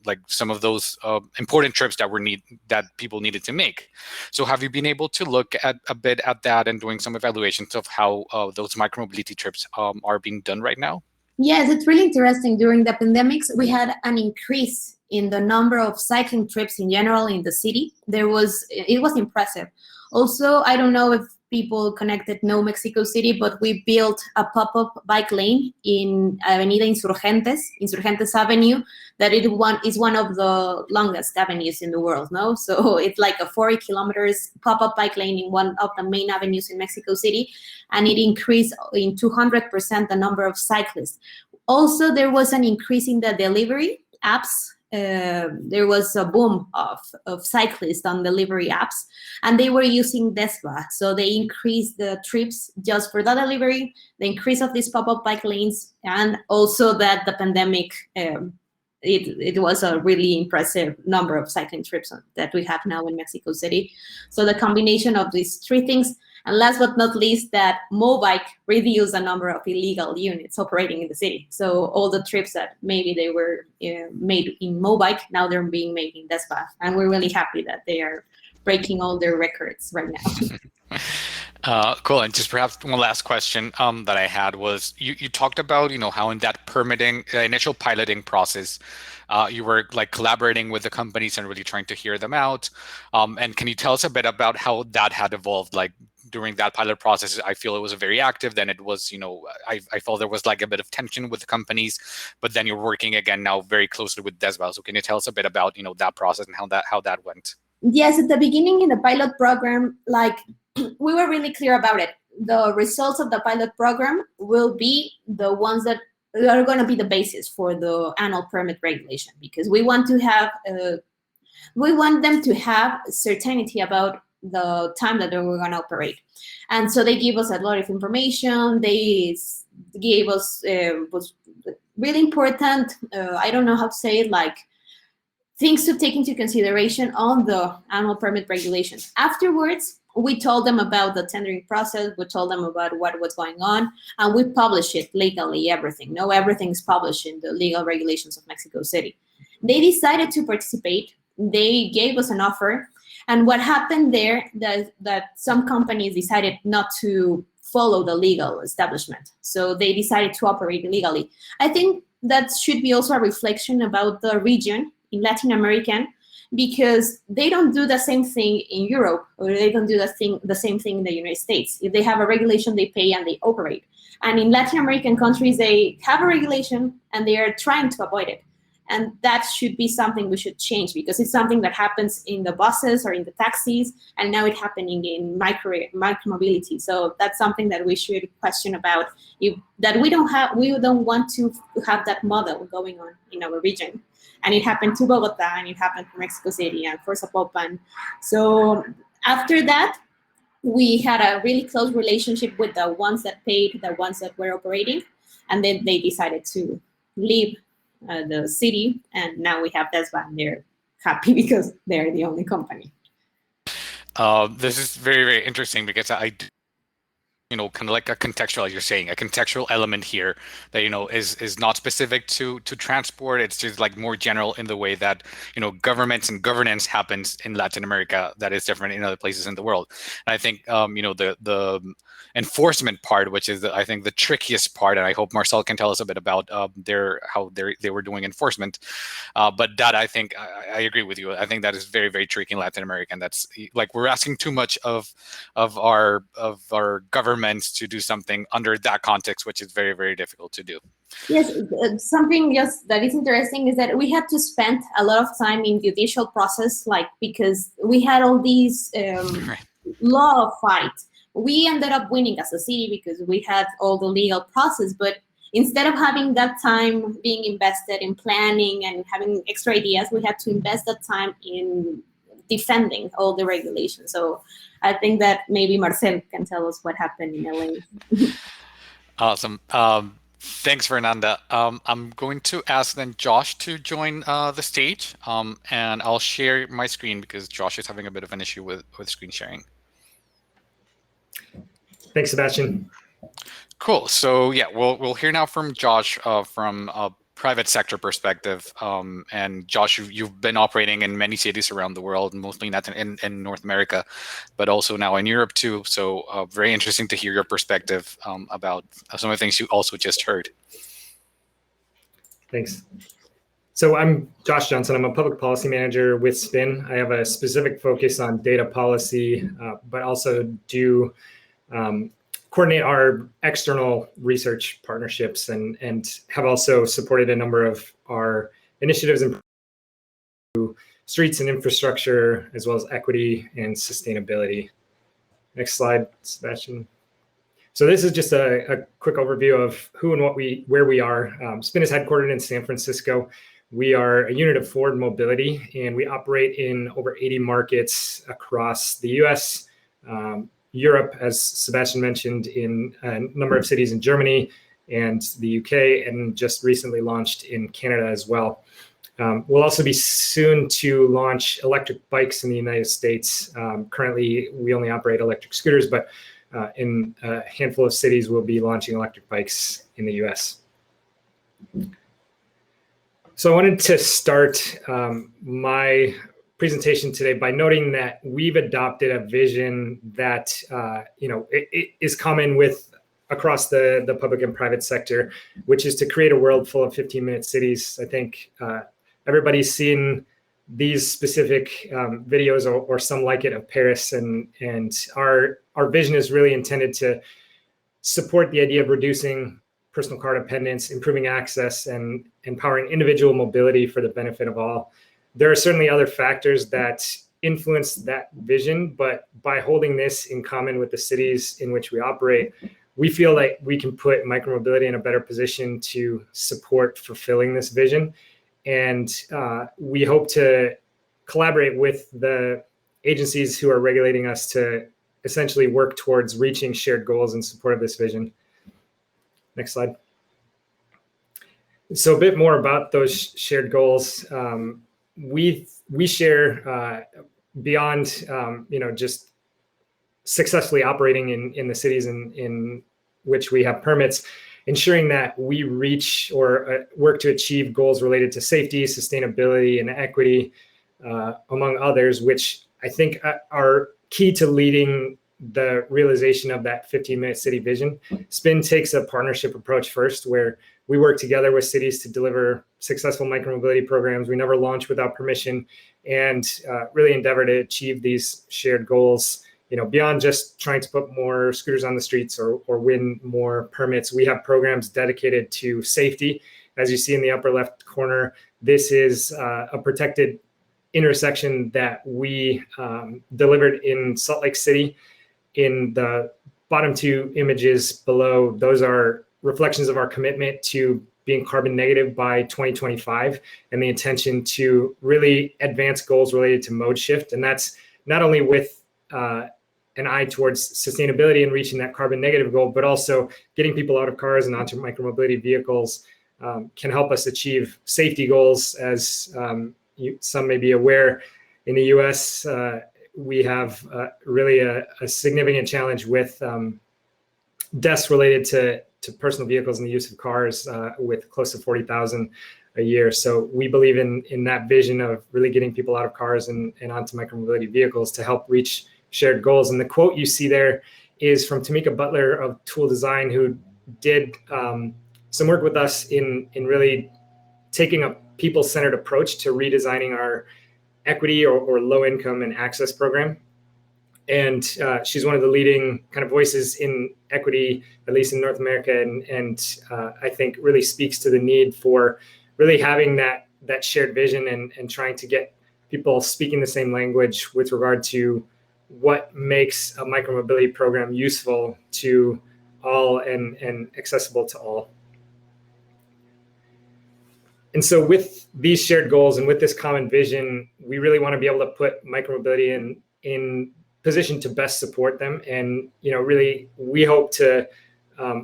like some of those important trips that people needed to make. So have you been able to look at a bit at that and doing some evaluations of how those micromobility trips are being done right now? Yes, it's really interesting. During the pandemics, we had an increase in the number of cycling trips in general in the city. It was impressive. Also, I don't know if people connected know Mexico City, but we built a pop-up bike lane in Avenida Insurgentes Avenue, that is one of the longest avenues in the world, no? So it's like a 40 kilometers pop-up bike lane in one of the main avenues in Mexico City, and it increased in 200% the number of cyclists. Also, there was an increase in the delivery apps. There was a boom of cyclists on delivery apps, and they were using DESVA. So they increased the trips just for the delivery, the increase of these pop-up bike lanes, and also that the pandemic, it was a really impressive number of cycling trips that we have now in Mexico City. So the combination of these three things, and last but not least, that Mobike reduced the number of illegal units operating in the city. So all the trips that maybe they were made in Mobike, now they're being made in DESVA. And we're really happy that they are breaking all their records right now. Cool. And just perhaps one last question that I had was, you talked about, how in that permitting, initial piloting process, you were like collaborating with the companies and really trying to hear them out. And can you tell us a bit about how that had evolved? Like during that pilot process, I feel it was very active. Then it was, I felt there was like a bit of tension with the companies, but then you're working again now very closely with DESVA. So can you tell us a bit about, that process and how that went? Yes, at the beginning in the pilot program, we were really clear about it. The results of the pilot program will be the ones that are going to be the basis for the annual permit regulation, because we want to have we want them to have certainty about the time that we're going to operate. And so they give us a lot of information. They gave us was really important, I don't know how to say it, like things to take into consideration on the annual permit regulations. Afterwards, we told them about the tendering process, we told them about what was going on, and we published it legally, everything. No, everything is published in the legal regulations of Mexico City. They decided to participate. They gave us an offer. And what happened there, that some companies decided not to follow the legal establishment. So they decided to operate illegally. I think that should be also a reflection about the region in Latin America, because they don't do the same thing in Europe, or they don't do the same thing in the United States. If they have a regulation, they pay and they operate. And in Latin American countries, they have a regulation and they are trying to avoid it. And that should be something we should change, because it's something that happens in the buses or in the taxis, and now it's happening in micromobility. So that's something that we should question about, we don't want to have that model going on in our region. And it happened to Bogota, and it happened to Mexico City and for Zapopan. So after that, we had a really close relationship with the ones that paid, the ones that were operating, and then they decided to leave the city, and now we have this one. They're happy because they're the only company. This is very, very interesting, because I kind of like a contextual, as you're saying, a contextual element here that, is not specific to transport. It's just like more general in the way that, governments and governance happens in Latin America that is different in other places in the world. And I think, the enforcement part, which is, I think, the trickiest part, and I hope Marcel can tell us a bit about how they were doing enforcement. But that, I think, I agree with you. I think that is very, very tricky in Latin America, and that's like we're asking too much of our governments to do something under that context, which is very, very difficult to do. Yes, something just that is interesting is that we had to spend a lot of time in judicial process, because we had all these Right. law fights. We ended up winning as a city because we had all the legal process, but instead of having that time being invested in planning and having extra ideas, we had to invest that time in defending all the regulations. So I think that maybe Marcel can tell us what happened in LA. Awesome. Thanks, Fernanda. I'm going to ask then Josh to join the stage, and I'll share my screen because Josh is having a bit of an issue with screen sharing. Thanks, Sebastian. Cool. So yeah, we'll hear now from Josh from a private sector perspective. And Josh, you've been operating in many cities around the world, mostly not in North America, but also now in Europe too. So very interesting to hear your perspective about some of the things you also just heard. Thanks. So I'm Josh Johnson. I'm a public policy manager with SPIN. I have a specific focus on data policy, but also do coordinate our external research partnerships and have also supported a number of our initiatives in streets and infrastructure, as well as equity and sustainability. Next slide, Sebastian. So this is just a quick overview of who and where we are. SPIN is headquartered in San Francisco. We are a unit of Ford Mobility, and we operate in over 80 markets across the US, Europe, as Sebastian mentioned, in a number of cities in Germany and the UK, and just recently launched in Canada as well. We'll also be soon to launch electric bikes in the United States. Currently, we only operate electric scooters, but in a handful of cities, we'll be launching electric bikes in the US. So I wanted to start my presentation today by noting that we've adopted a vision that it is common with across the public and private sector, which is to create a world full of 15-minute cities. I think everybody's seen these specific videos or some like it of Paris, and our vision is really intended to support the idea of reducing personal car dependence, improving access, and empowering individual mobility for the benefit of all. There are certainly other factors that influence that vision, but by holding this in common with the cities in which we operate, we feel like we can put micromobility in a better position to support fulfilling this vision. And we hope to collaborate with the agencies who are regulating us to essentially work towards reaching shared goals in support of this vision. Next slide. So a bit more about those shared goals. We share beyond just successfully operating in the cities in which we have permits, ensuring that we reach or work to achieve goals related to safety, sustainability, and equity, among others, which I think are key to leading the realization of that 15-minute city vision. SPIN takes a partnership approach first, where we work together with cities to deliver successful micromobility programs. We never launch without permission, and really endeavor to achieve these shared goals. Beyond just trying to put more scooters on the streets or win more permits, we have programs dedicated to safety. As you see in the upper left corner, this is a protected intersection that we delivered in Salt Lake City. In the bottom two images below, those are reflections of our commitment to being carbon negative by 2025 and the intention to really advance goals related to mode shift. And that's not only with an eye towards sustainability and reaching that carbon negative goal, but also getting people out of cars and onto micromobility vehicles can help us achieve safety goals. As some may be aware, in the US, we have really a significant challenge with deaths related to personal vehicles and the use of cars, with close to 40,000 a year. So we believe in that vision of really getting people out of cars and onto micromobility vehicles to help reach shared goals. And the quote you see there is from Tamika Butler of Tool Design, who did some work with us in really taking a people-centered approach to redesigning our equity or low income and access program. And she's one of the leading kind of voices in equity, at least in North America, and I think really speaks to the need for really having that shared vision and trying to get people speaking the same language with regard to what makes a micromobility program useful to all and accessible to all. And so with these shared goals and with this common vision, we really want to be able to put micromobility in position to best support them. And, really, we hope to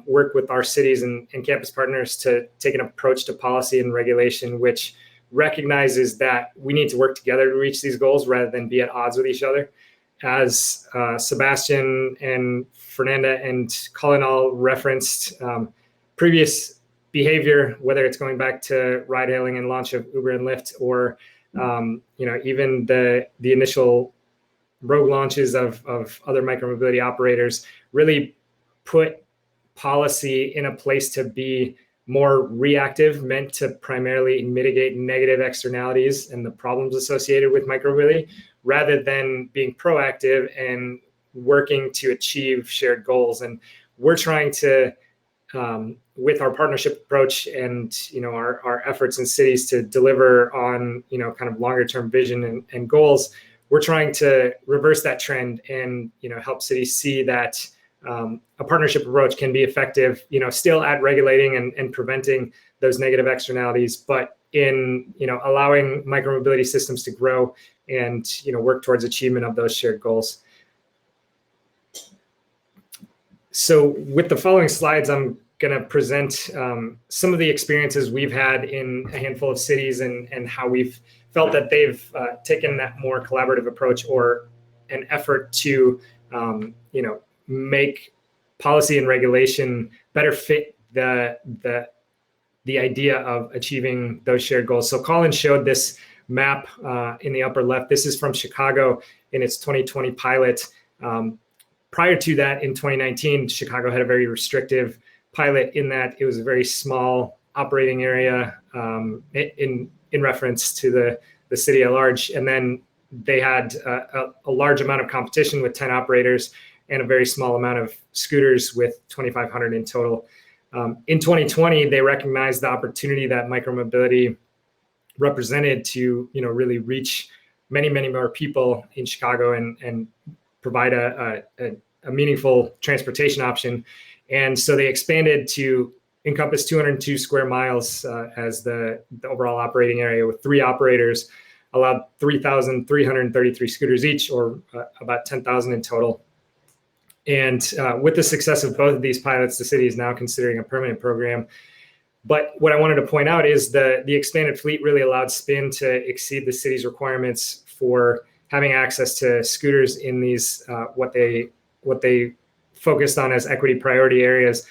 work with our cities and campus partners to take an approach to policy and regulation, which recognizes that we need to work together to reach these goals rather than be at odds with each other. As Sebastian and Fernanda and Colin all referenced, previous behavior, whether it's going back to ride hailing and launch of Uber and Lyft, or even the initial rogue launches of other micromobility operators, really put policy in a place to be more reactive, meant to primarily mitigate negative externalities and the problems associated with micromobility, rather than being proactive and working to achieve shared goals. And we're trying to, with our partnership approach and our efforts in cities to deliver on kind of longer term vision and goals, we're trying to reverse that trend and help cities see that a partnership approach can be effective, still at regulating and preventing those negative externalities, but in allowing micromobility systems to grow and work towards achievement of those shared goals. So with the following slides, I'm going to present some of the experiences we've had in a handful of cities and how we've felt that they've taken that more collaborative approach or an effort to make policy and regulation better fit the idea of achieving those shared goals. So Colin showed this map in the upper left. This is from Chicago in its 2020 pilot. Prior to that, in 2019, Chicago had a very restrictive pilot in that it was a very small operating area in reference to the city at large. And then they had a large amount of competition with 10 operators and a very small amount of scooters with 2,500 in total. In 2020, they recognized the opportunity that micromobility represented to really reach many, many more people in Chicago and provide a meaningful transportation option. And so they expanded to encompass 202 square miles as the overall operating area, with 3 operators, allowed 3,333 scooters each, or about 10,000 in total. And with the success of both of these pilots, the city is now considering a permanent program. But what I wanted to point out is the expanded fleet really allowed Spin to exceed the city's requirements for having access to scooters in these what they focused on as equity priority areas,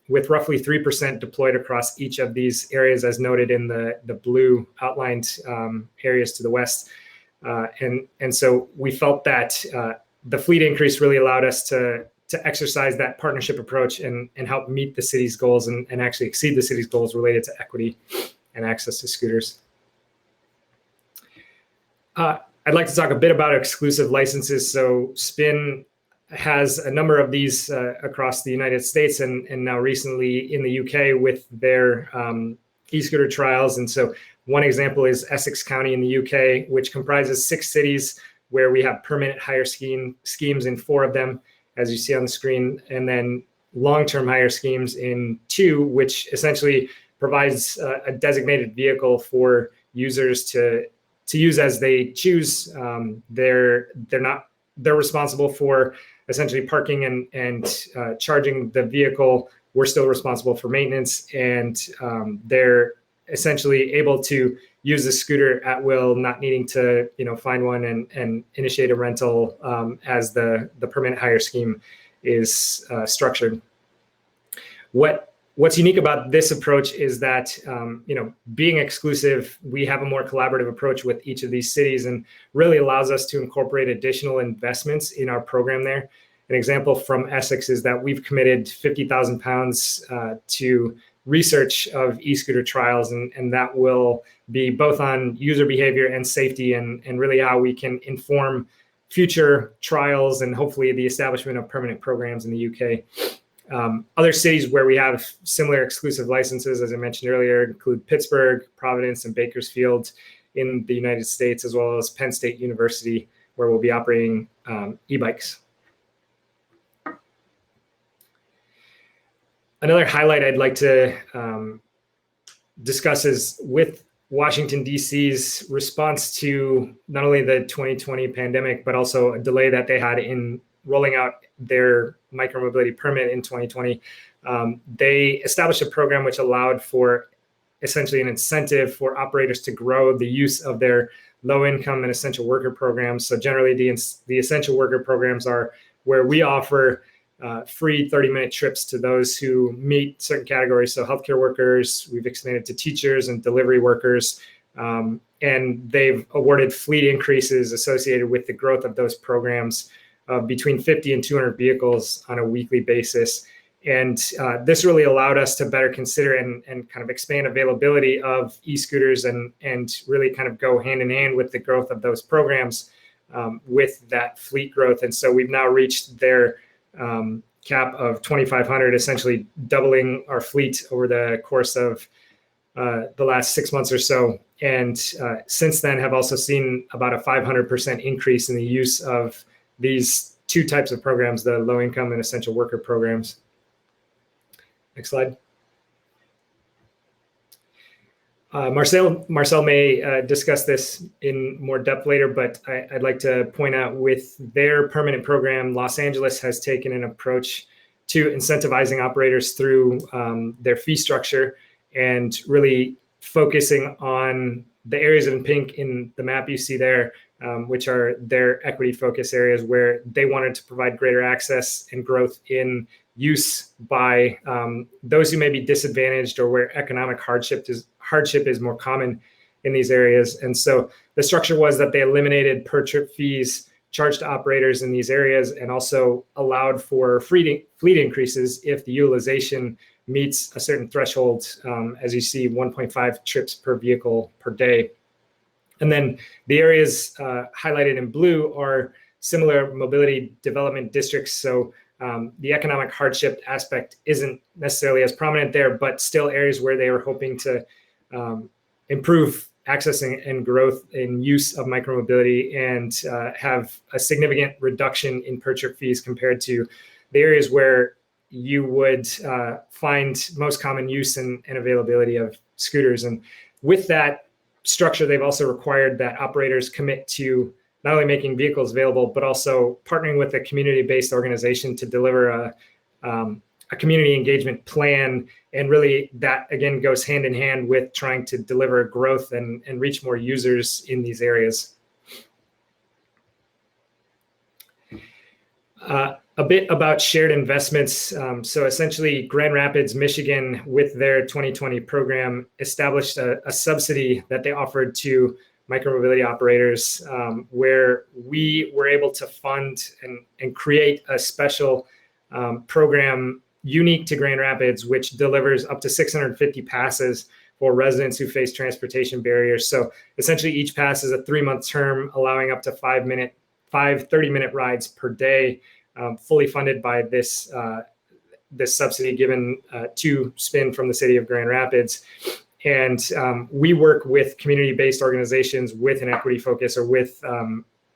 with roughly 3% deployed across each of these areas, as noted in the blue outlined areas to the west. And so we felt that the fleet increase really allowed us to exercise that partnership approach and help meet the city's goals and actually exceed the city's goals related to equity and access to scooters. I'd like to talk a bit about exclusive licenses. So Spin has a number of these across the United States and now recently in the UK with their e-scooter trials. And so one example is Essex County in the UK, which comprises 6 cities where we have permanent hire schemes in 4 of them, as you see on the screen, and then long-term hire schemes in 2, which essentially provides a designated vehicle for users to use as they choose. They're responsible for essentially parking and charging the vehicle. We're still responsible for maintenance, and they're essentially able to use the scooter at will, not needing to find one and initiate a rental as the permanent hire scheme is structured. What's unique about this approach is that being exclusive, we have a more collaborative approach with each of these cities, and really allows us to incorporate additional investments in our program there. An example from Essex is that we've committed 50,000 pounds to research of e-scooter trials, and that will be both on user behavior and safety, and really how we can inform future trials and hopefully the establishment of permanent programs in the UK. Other cities where we have similar exclusive licenses, as I mentioned earlier, include Pittsburgh, Providence, and Bakersfield in the United States, as well as Penn State University, where we'll be operating e-bikes. Another highlight I'd like to discuss is with Washington, D.C.'s response to not only the 2020 pandemic, but also a delay that they had in rolling out their micromobility permit in 2020. They established a program which allowed for essentially an incentive for operators to grow the use of their low-income and essential worker programs. So generally, the essential worker programs are where we offer free 30-minute trips to those who meet certain categories. So healthcare workers, we've expanded to teachers and delivery workers, and they've awarded fleet increases associated with the growth of those programs between 50 and 200 vehicles on a weekly basis. And this really allowed us to better consider and kind of expand availability of e-scooters and really kind of go hand in hand with the growth of those programs with that fleet growth. And so we've now reached their cap of 2,500, essentially doubling our fleet over the course of the last 6 months or so. And since then have also seen about a 500% increase in the use of these 2 types of programs, the low income and essential worker programs. Next slide. Marcel may discuss this in more depth later, but I'd like to point out with their permanent program, Los Angeles has taken an approach to incentivizing operators through their fee structure and really focusing on the areas in pink in the map you see there, which are their equity focus areas where they wanted to provide greater access and growth in use by those who may be disadvantaged or where economic hardship is more common in these areas. And so the structure was that they eliminated per trip fees charged to operators in these areas and also allowed for fleet increases if the utilization meets a certain threshold, as you see, 1.5 trips per vehicle per day. And then the areas highlighted in blue are similar mobility development districts. So the economic hardship aspect isn't necessarily as prominent there, but still areas where they were hoping to improve access and growth in use of micromobility and have a significant reduction in per trip fees compared to the areas where you would find most common use and availability of scooters. And with that structure, they've also required that operators commit to not only making vehicles available, but also partnering with a community-based organization to deliver a community engagement plan. And really that, again, goes hand in hand with trying to deliver growth and reach more users in these areas. A bit about shared investments. So essentially, Grand Rapids, Michigan, with their 2020 program, established a subsidy that they offered to micromobility operators, where we were able to fund and create a special program unique to Grand Rapids, which delivers up to 650 passes for residents who face transportation barriers. So essentially, each pass is a 3-month term, allowing up to 5 30-minute rides per day, fully funded by this subsidy given to Spin from the city of Grand Rapids. And we work with community-based organizations with an equity focus, or with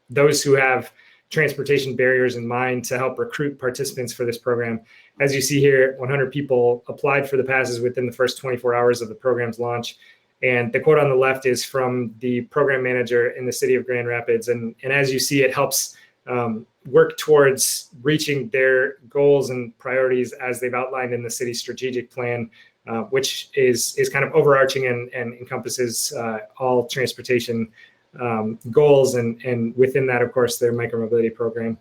those who have transportation barriers in mind, to help recruit participants for this program. As you see here, 100 people applied for the passes within the first 24 hours of the program's launch. And the quote on the left is from the program manager in the city of Grand Rapids. And as you see, it helps work towards reaching their goals and priorities as they've outlined in the city's strategic plan, which is kind of overarching and encompasses all transportation goals. And within that, of course, their micromobility program.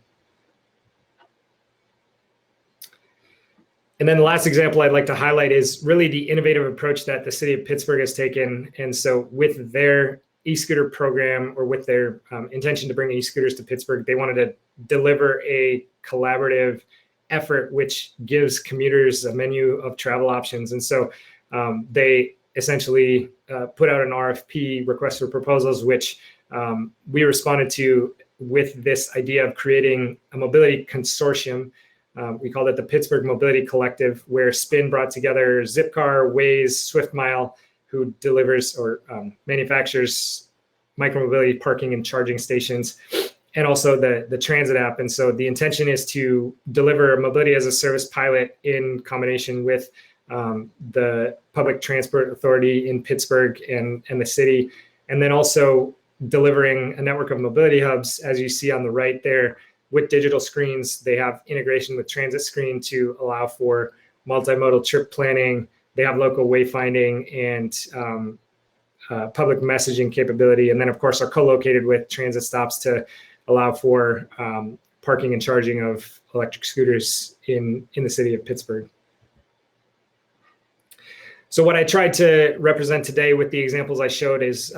And then the last example I'd like to highlight is really the innovative approach that the city of Pittsburgh has taken. And so with their e-scooter program, or with their intention to bring e-scooters to Pittsburgh, they wanted to deliver a collaborative effort which gives commuters a menu of travel options. And so they essentially put out an RFP, request for proposals, which we responded to with this idea of creating a mobility consortium. We called it the Pittsburgh Mobility Collective, where Spin brought together Zipcar, Waze, SwiftMile, who delivers or manufactures micromobility parking and charging stations, and also the transit app. And so the intention is to deliver a mobility as a service pilot in combination with the Public Transport Authority in Pittsburgh and the city, and then also delivering a network of mobility hubs, as you see on the right there, with digital screens. They have integration with Transit Screen to allow for multimodal trip planning. They have local wayfinding and public messaging capability. And then, of course, are co-located with transit stops to allow for parking and charging of electric scooters in the city of Pittsburgh. So what I tried to represent today with the examples I showed is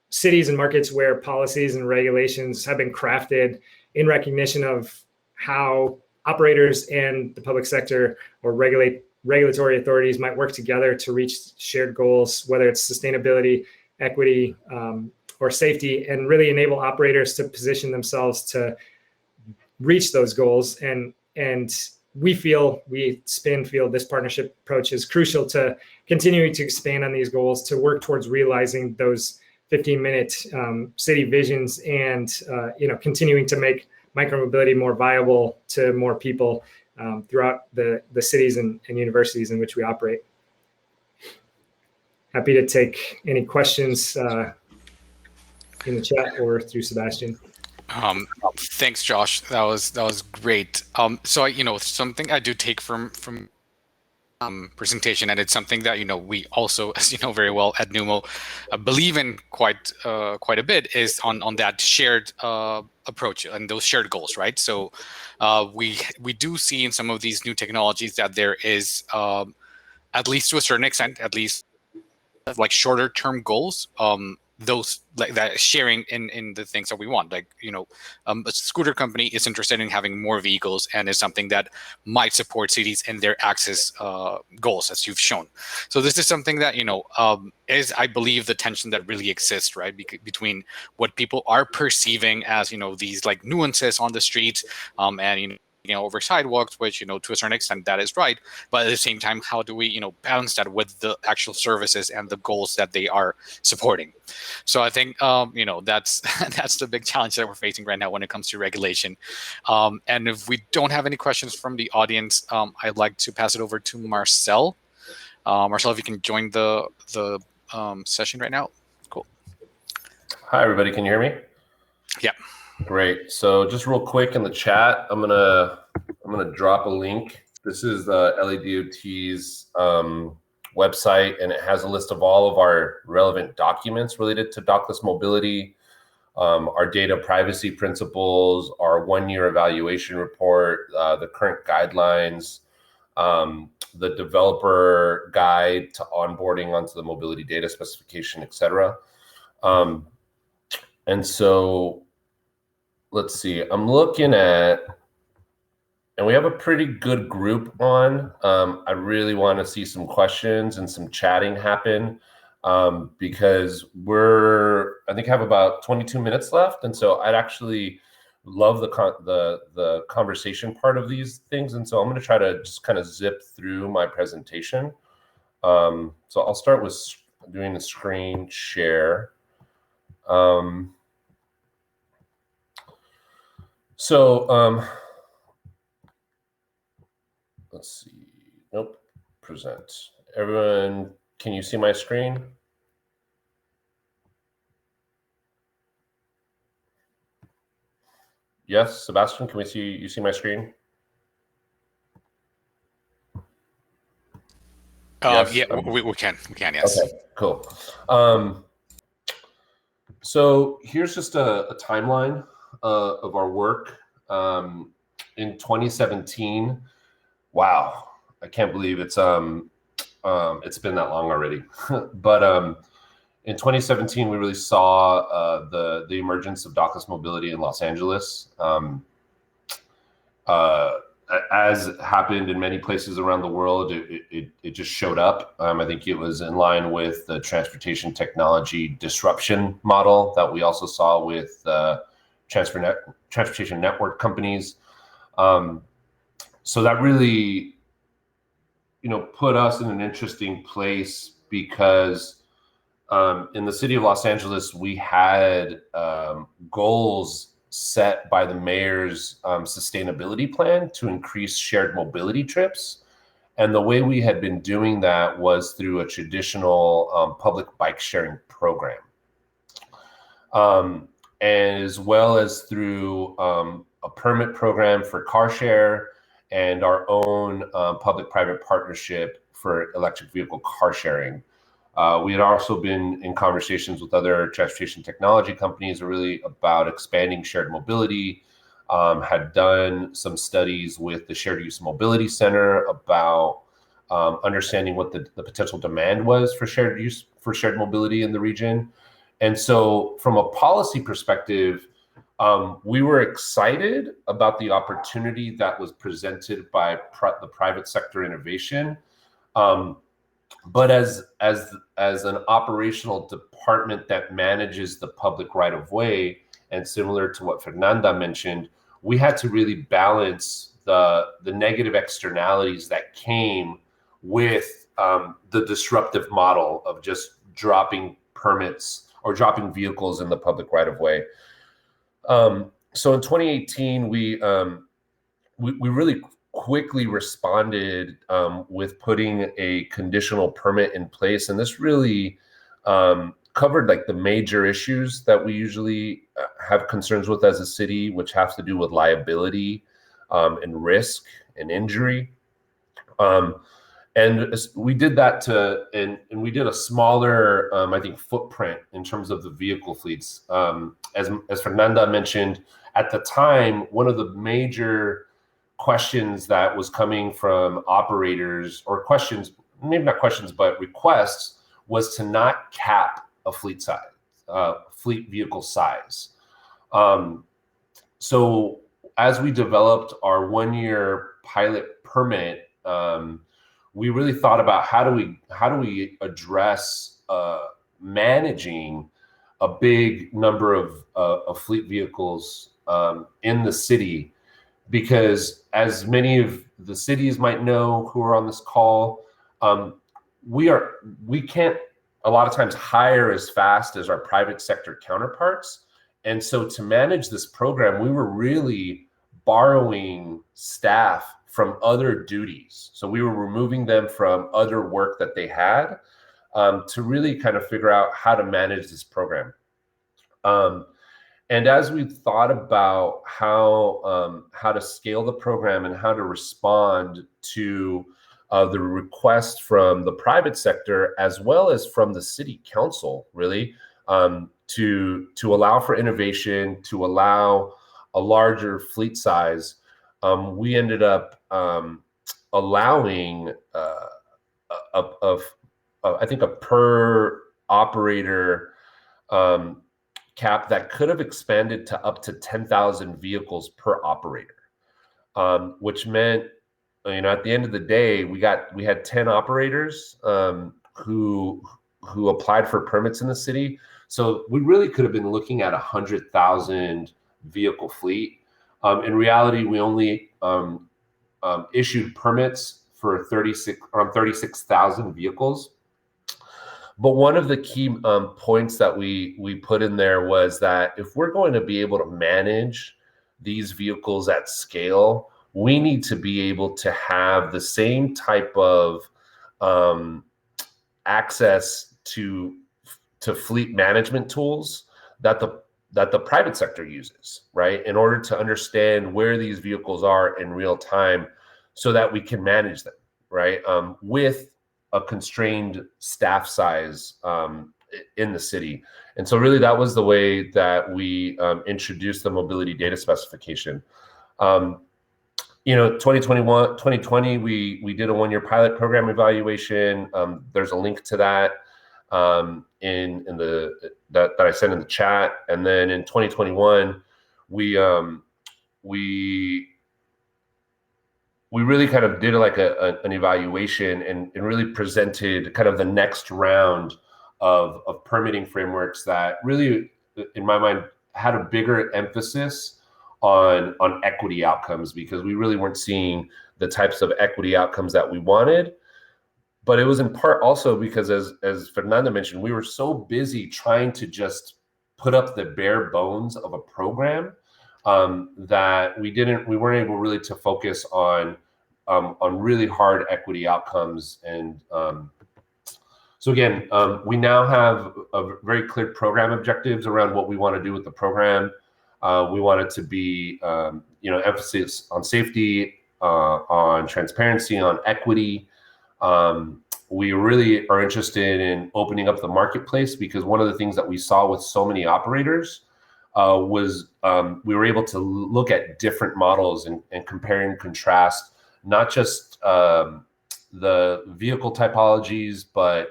cities and markets where policies and regulations have been crafted in recognition of how operators and the public sector or regulatory authorities might work together to reach shared goals, whether it's sustainability, equity, or safety, and really enable operators to position themselves to reach those goals. And we Spin feel this partnership approach is crucial to continuing to expand on these goals, to work towards realizing those 15-minute city visions, and continuing to make micromobility more viable to more people throughout the cities and universities in which we operate. Happy to take any questions in the chat or through Sebastian. Thanks, Josh. That was great. So something I do take from presentation, and it's something that we also, as you know very well at NUMO, believe in quite a bit, is on that shared approach and those shared goals, right? So we do see in some of these new technologies that there is, at least to a certain extent, at least like shorter term goals, those like that sharing in the things that we want, like a scooter company is interested in having more vehicles and is something that might support cities in their access goals, as you've shown. So this is something that is, I believe, the tension that really exists, right, between what people are perceiving as these like nuances on the streets, and over sidewalks, which, to a certain extent that is right. But at the same time, how do we, balance that with the actual services and the goals that they are supporting? So I think, that's that's the big challenge that we're facing right now when it comes to regulation. And if we don't have any questions from the audience, I'd like to pass it over to Marcel. Marcel, if you can join the session right now. Cool. Hi, everybody. Can you hear me? Yeah. Great. So just real quick in the chat, I'm gonna drop a link. This is the LADOT's website, and it has a list of all of our relevant documents related to dockless mobility, our data privacy principles, our one-year evaluation report, the current guidelines, the developer guide to onboarding onto the mobility data specification, etc. And so let's see, I'm looking at, and we have a pretty good group on. I really want to see some questions and some chatting happen because I think have about 22 minutes left. And so I'd actually love the conversation part of these things. And so I'm going to try to just kind of zip through my presentation. So I'll start with doing the screen share. Let's see. Nope. Present. Everyone, can you see my screen? Yes, Sebastian, can you see my screen? Yes, yeah, we can, yes. Okay, cool. So here's just a timeline of our work. In 2017, wow, I can't believe it's been that long already. But in 2017, we really saw the emergence of dockless mobility in Los Angeles. As happened in many places around the world, it just showed up. I think it was in line with the transportation technology disruption model that we also saw with transportation network companies. So that really, put us in an interesting place because in the city of Los Angeles, we had goals set by the mayor's sustainability plan to increase shared mobility trips. And the way we had been doing that was through a traditional public bike sharing program. And as well as through a permit program for car share and our own public-private partnership for electric vehicle car sharing. We had also been in conversations with other transportation technology companies really about expanding shared mobility, had done some studies with the Shared Use Mobility Center about understanding what the potential demand was for shared mobility in the region. And so from a policy perspective, we were excited about the opportunity that was presented by the private sector innovation. But as an operational department that manages the public right of way, and similar to what Fernanda mentioned, we had to really balance the negative externalities that came with the disruptive model of just dropping permits or dropping vehicles in the public right of way. So in 2018, we really quickly responded with putting a conditional permit in place, and this really covered like the major issues that we usually have concerns with as a city, which have to do with liability and risk and injury. And we did that and we did a smaller, I think, footprint in terms of the vehicle fleets. As Fernanda mentioned, at the time, one of the major questions that was coming from operators, or questions, maybe not questions, but requests, was to not cap a fleet size, fleet vehicle size. So as we developed our one-year pilot permit, we really thought about how do we address managing a big number of fleet vehicles in the city, because as many of the cities might know who are on this call, we can't a lot of times hire as fast as our private sector counterparts. And so to manage this program, we were really borrowing staff from other duties. So we were removing them from other work that they had to really kind of figure out how to manage this program. And as we thought about how to scale the program and how to respond to the request from the private sector, as well as from the city council, really, to allow for innovation, to allow a larger fleet size, we ended up allowing I think a per operator cap that could have expanded to up to 10,000 vehicles per operator, which meant, at the end of the day, we had 10 operators who applied for permits in the city. So we really could have been looking at 100,000 vehicle fleet. In reality, we only issued permits for around 36,000 vehicles. But one of the key points that we put in there was that if we're going to be able to manage these vehicles at scale, we need to be able to have the same type of access to fleet management tools that the private sector uses, right? In order to understand where these vehicles are in real time so that we can manage them, right? With a constrained staff size in the city. And so really that was the way that we introduced the mobility data specification. 2020, we did a 1-year pilot program evaluation. There's a link to that in the that I sent in the chat. And then in 2021, we really kind of did like an evaluation and really presented kind of the next round of permitting frameworks that really, in my mind, had a bigger emphasis on equity outcomes, because we really weren't seeing the types of equity outcomes that we wanted. But it was in part also because, as Fernanda mentioned, we were so busy trying to just put up the bare bones of a program that we weren't able really to focus on really hard equity outcomes. And so again, we now have a very clear program objectives around what we want to do with the program. We want it to be, emphasis on safety, on transparency, on equity. We really are interested in opening up the marketplace, because one of the things that we saw with so many operators was we were able to look at different models and compare and contrast, not just the vehicle typologies, but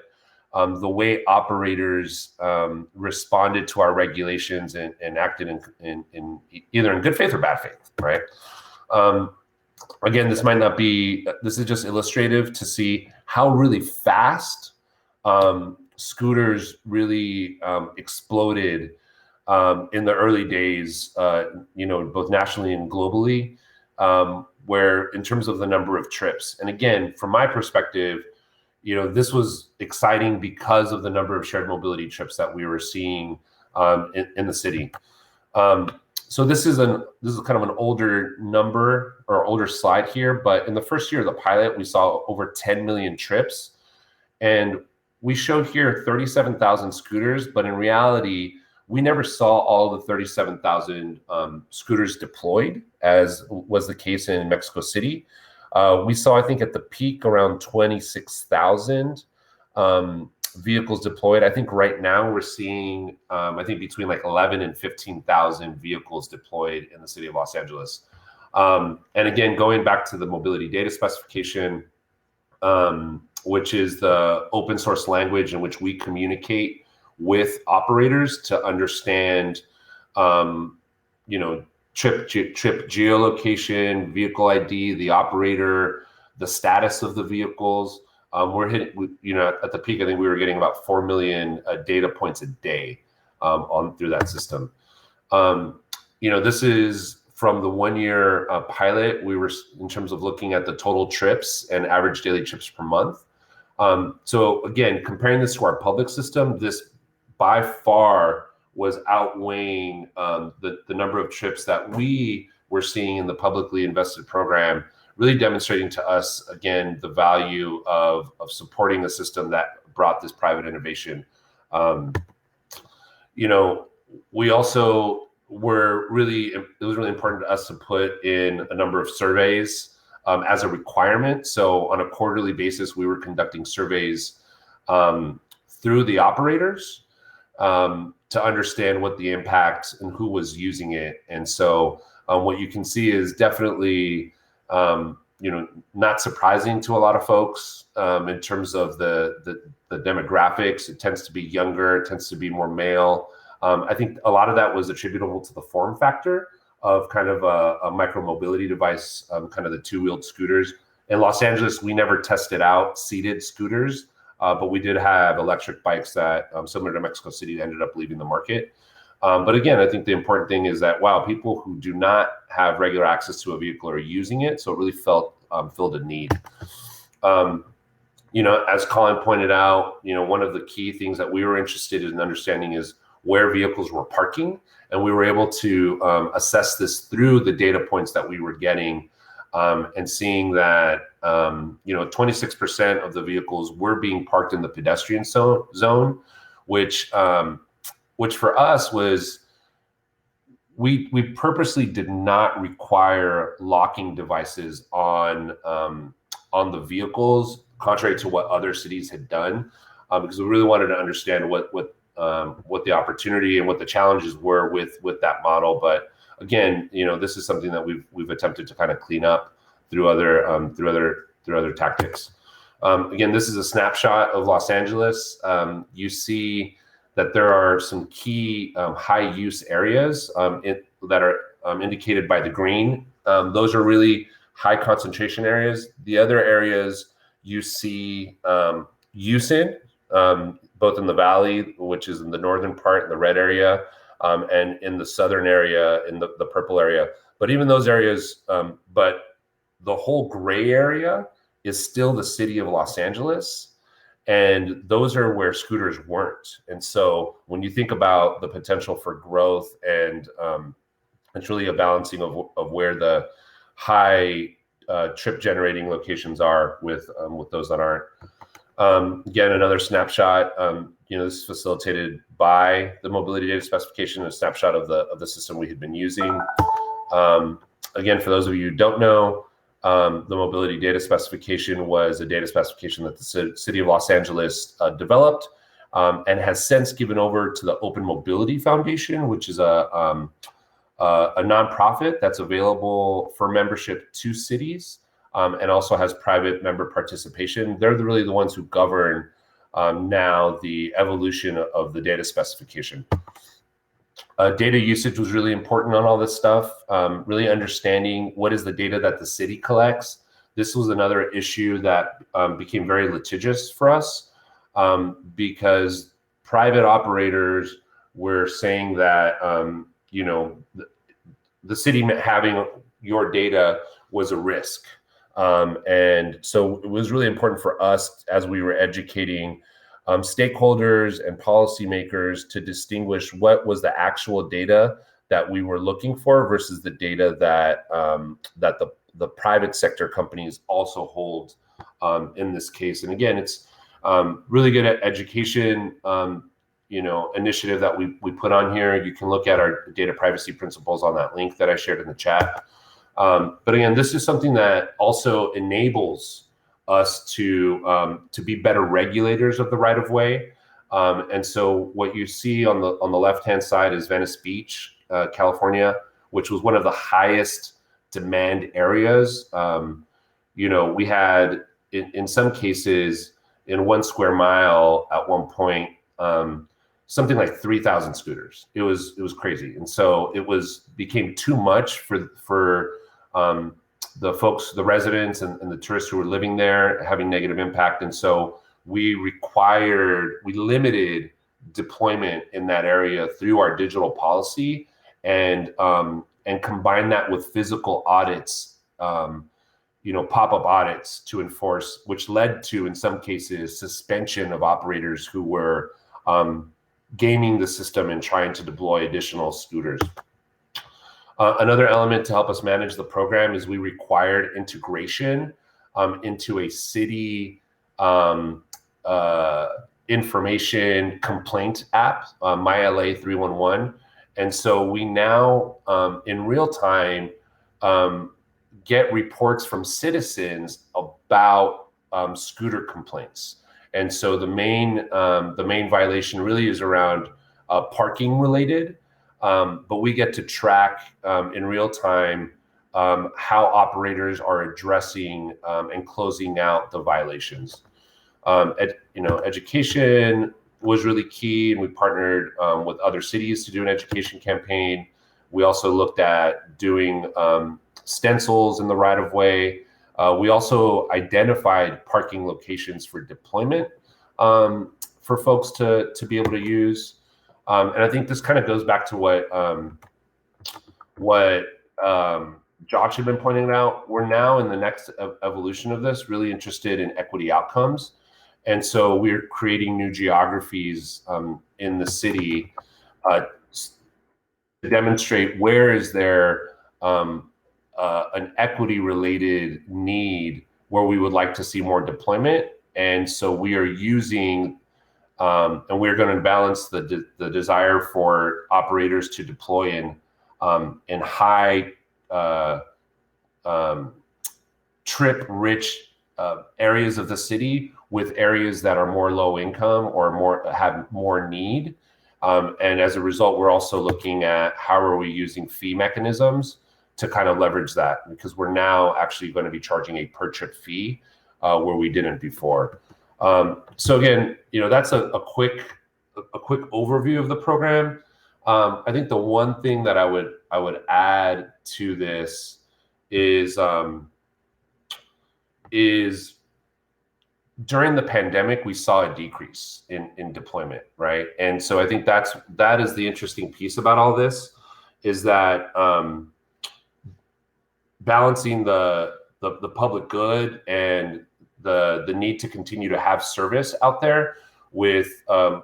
the way operators responded to our regulations and acted in either in good faith or bad faith, right? Again, this is just illustrative to see how really fast scooters really exploded in the early days, both nationally and globally, where in terms of the number of trips. And again, from my perspective, this was exciting because of the number of shared mobility trips that we were seeing in the city. So this is kind of an older number or older slide here, but in the first year of the pilot, we saw over 10 million trips, and we showed here 37,000 scooters, but in reality, we never saw all the 37,000 scooters deployed, as was the case in Mexico City. We saw, I think, at the peak around 26,000 vehicles deployed. I think right now we're seeing, I think between like 11 and 15,000 vehicles deployed in the city of Los Angeles. And again, going back to the mobility data specification, which is the open source language in which we communicate with operators to understand, trip geolocation, vehicle ID, the operator, the status of the vehicles. We're hitting, at the peak, I think we were getting about 4 million data points a day through that system. This is from the 1 year pilot, we were, in terms of looking at the total trips and average daily trips per month. So again, comparing this to our public system, this by far was outweighing the number of trips that we were seeing in the publicly invested program, really demonstrating to us, again, the value of supporting a system that brought this private innovation. We also it was really important to us to put in a number of surveys as a requirement. So on a quarterly basis, we were conducting surveys through the operators to understand what the impact and who was using it. And so what you can see is definitely, not surprising to a lot of folks in terms of the demographics. It tends to be younger, it tends to be more male. I think a lot of that was attributable to the form factor of kind of a micromobility device, kind of the two-wheeled scooters. In Los Angeles, we never tested out seated scooters, but we did have electric bikes that, similar to Mexico City, ended up leaving the market. But again, I think the important thing is that, wow, people who do not have regular access to a vehicle are using it. So it really filled a need. As Colin pointed out, one of the key things that we were interested in understanding is where vehicles were parking. And we were able to assess this through the data points that we were getting and seeing that, 26% of the vehicles were being parked in the pedestrian zone, which for us was, we purposely did not require locking devices on the vehicles, contrary to what other cities had done, because we really wanted to understand what the opportunity and what the challenges were with that model. But again, this is something that we've attempted to kind of clean up through other tactics. Again, this is a snapshot of Los Angeles. You see that there are some key high use areas that are indicated by the green. Those are really high concentration areas. The other areas you see use in, both in the valley, which is in the northern part, in the red area, and in the southern area, in the purple area. But even those areas, but the whole gray area is still the city of Los Angeles. And those are where scooters weren't. And so when you think about the potential for growth, and it's really a balancing of where the high trip generating locations are with those that aren't. Again, another snapshot. This is facilitated by the mobility data specification, a snapshot of the system we had been using. Again, for those of you who don't know, the mobility data specification was a data specification that the city of Los Angeles developed and has since given over to the Open Mobility Foundation, which is a nonprofit that's available for membership to cities, and also has private member participation. They're really the ones who govern now the evolution of the data specification. Data usage was really important on all this stuff, really understanding what is the data that the city collects. This was another issue that became very litigious for us because private operators were saying that, the city having your data was a risk. And so it was really important for us as we were educating stakeholders and policymakers to distinguish what was the actual data that we were looking for versus the data that the private sector companies also hold in this case. And again, it's really good at education initiative that we put on here. You can look at our data privacy principles on that link that I shared in the chat. But again, this is something that also enables us to be better regulators of the right of way. And so what you see on the left-hand side is Venice Beach, California, which was one of the highest demand areas. We had in some cases in 1 square mile at one point, something like 3,000 scooters. It was crazy. And so became too much for the folks, the residents and the tourists who were living there, having negative impact. And so we limited deployment in that area through our digital policy and and combine that with physical audits, pop-up audits to enforce, which led to, in some cases, suspension of operators who were gaming the system and trying to deploy additional scooters. Another element to help us manage the program is we required integration into a city information complaint app, MyLA 311. And so we now, in real time, get reports from citizens about scooter complaints. And so the main violation really is around parking related, but we get to track in real time how operators are addressing and closing out the violations. Education was really key, and we partnered with other cities to do an education campaign. We also looked at doing stencils in the right of way. We also identified parking locations for deployment for folks to be able to use. And I think this kind of goes back to what Josh had been pointing out. We're now in the next evolution of this, really interested in equity outcomes. And so we're creating new geographies in the city to demonstrate where is there an equity-related need where we would like to see more deployment. And so we are using, and we're going to balance the desire for operators to deploy in high trip-rich areas of the city with areas that are more low income or have more need. And as a result, we're also looking at how are we using fee mechanisms to kind of leverage that, because we're now actually going to be charging a per trip fee where we didn't before. So again, that's a quick overview of the program. I think the one thing that I would add to this is during the pandemic, we saw a decrease in deployment, right? And so I think that is the interesting piece about all this, is that balancing the public good and the need to continue to have service out there with the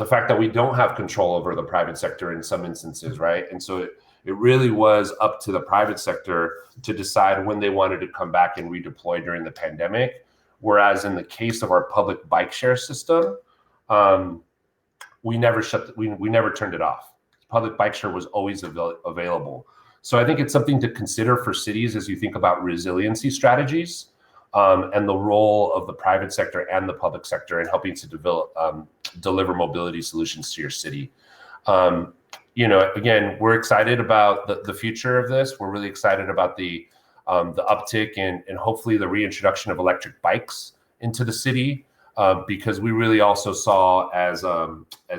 fact that we don't have control over the private sector in some instances, right? And so it really was up to the private sector to decide when they wanted to come back and redeploy during the pandemic. Whereas in the case of our public bike share system, we never turned it off. Public bike share was always available. So I think it's something to consider for cities as you think about resiliency strategies and the role of the private sector and the public sector in helping to deliver mobility solutions to your city. Again, we're excited about the future of this. We're really excited about the uptick and hopefully the reintroduction of electric bikes into the city, because we really also saw, as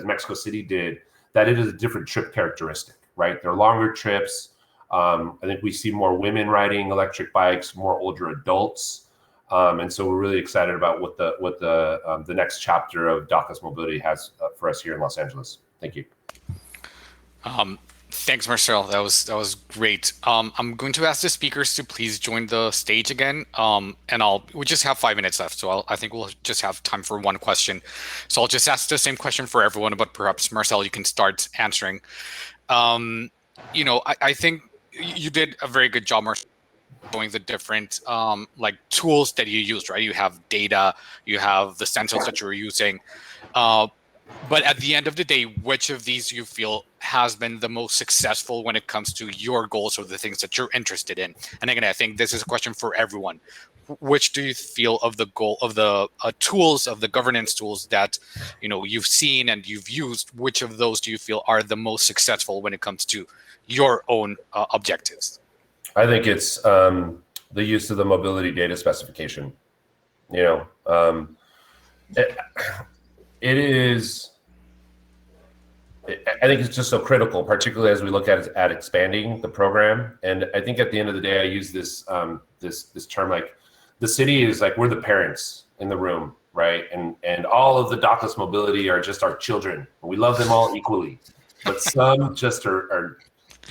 Mexico City did, that it is a different trip characteristic, right? They're longer trips. I think we see more women riding electric bikes, more older adults, and so we're really excited about what the next chapter of DACA's mobility has for us here in Los Angeles. Thank you. Thanks, Marcel. That was great. I'm going to ask the speakers to please join the stage again, and we just have 5 minutes left, so I think we'll just have time for one question. So I'll just ask the same question for everyone, but perhaps Marcel, you can start answering. I think you did a very good job, Marcel, showing the different tools that you used, right? You have data, you have the stencils that you're using. But at the end of the day, which of these you feel has been the most successful when it comes to your goals or the things that you're interested in? And again, I think this is a question for everyone. Which do you feel of the goal of the tools, of the governance tools that you've seen and you've used? Which of those do you feel are the most successful when it comes to your own objectives? I think it's the use of the mobility data specification. I think it's just so critical, particularly as we look at expanding the program. And I think at the end of the day, I use this term, like the city is like, we're the parents in the room, right? And all of the dockless mobility are just our children. We love them all equally, but some just are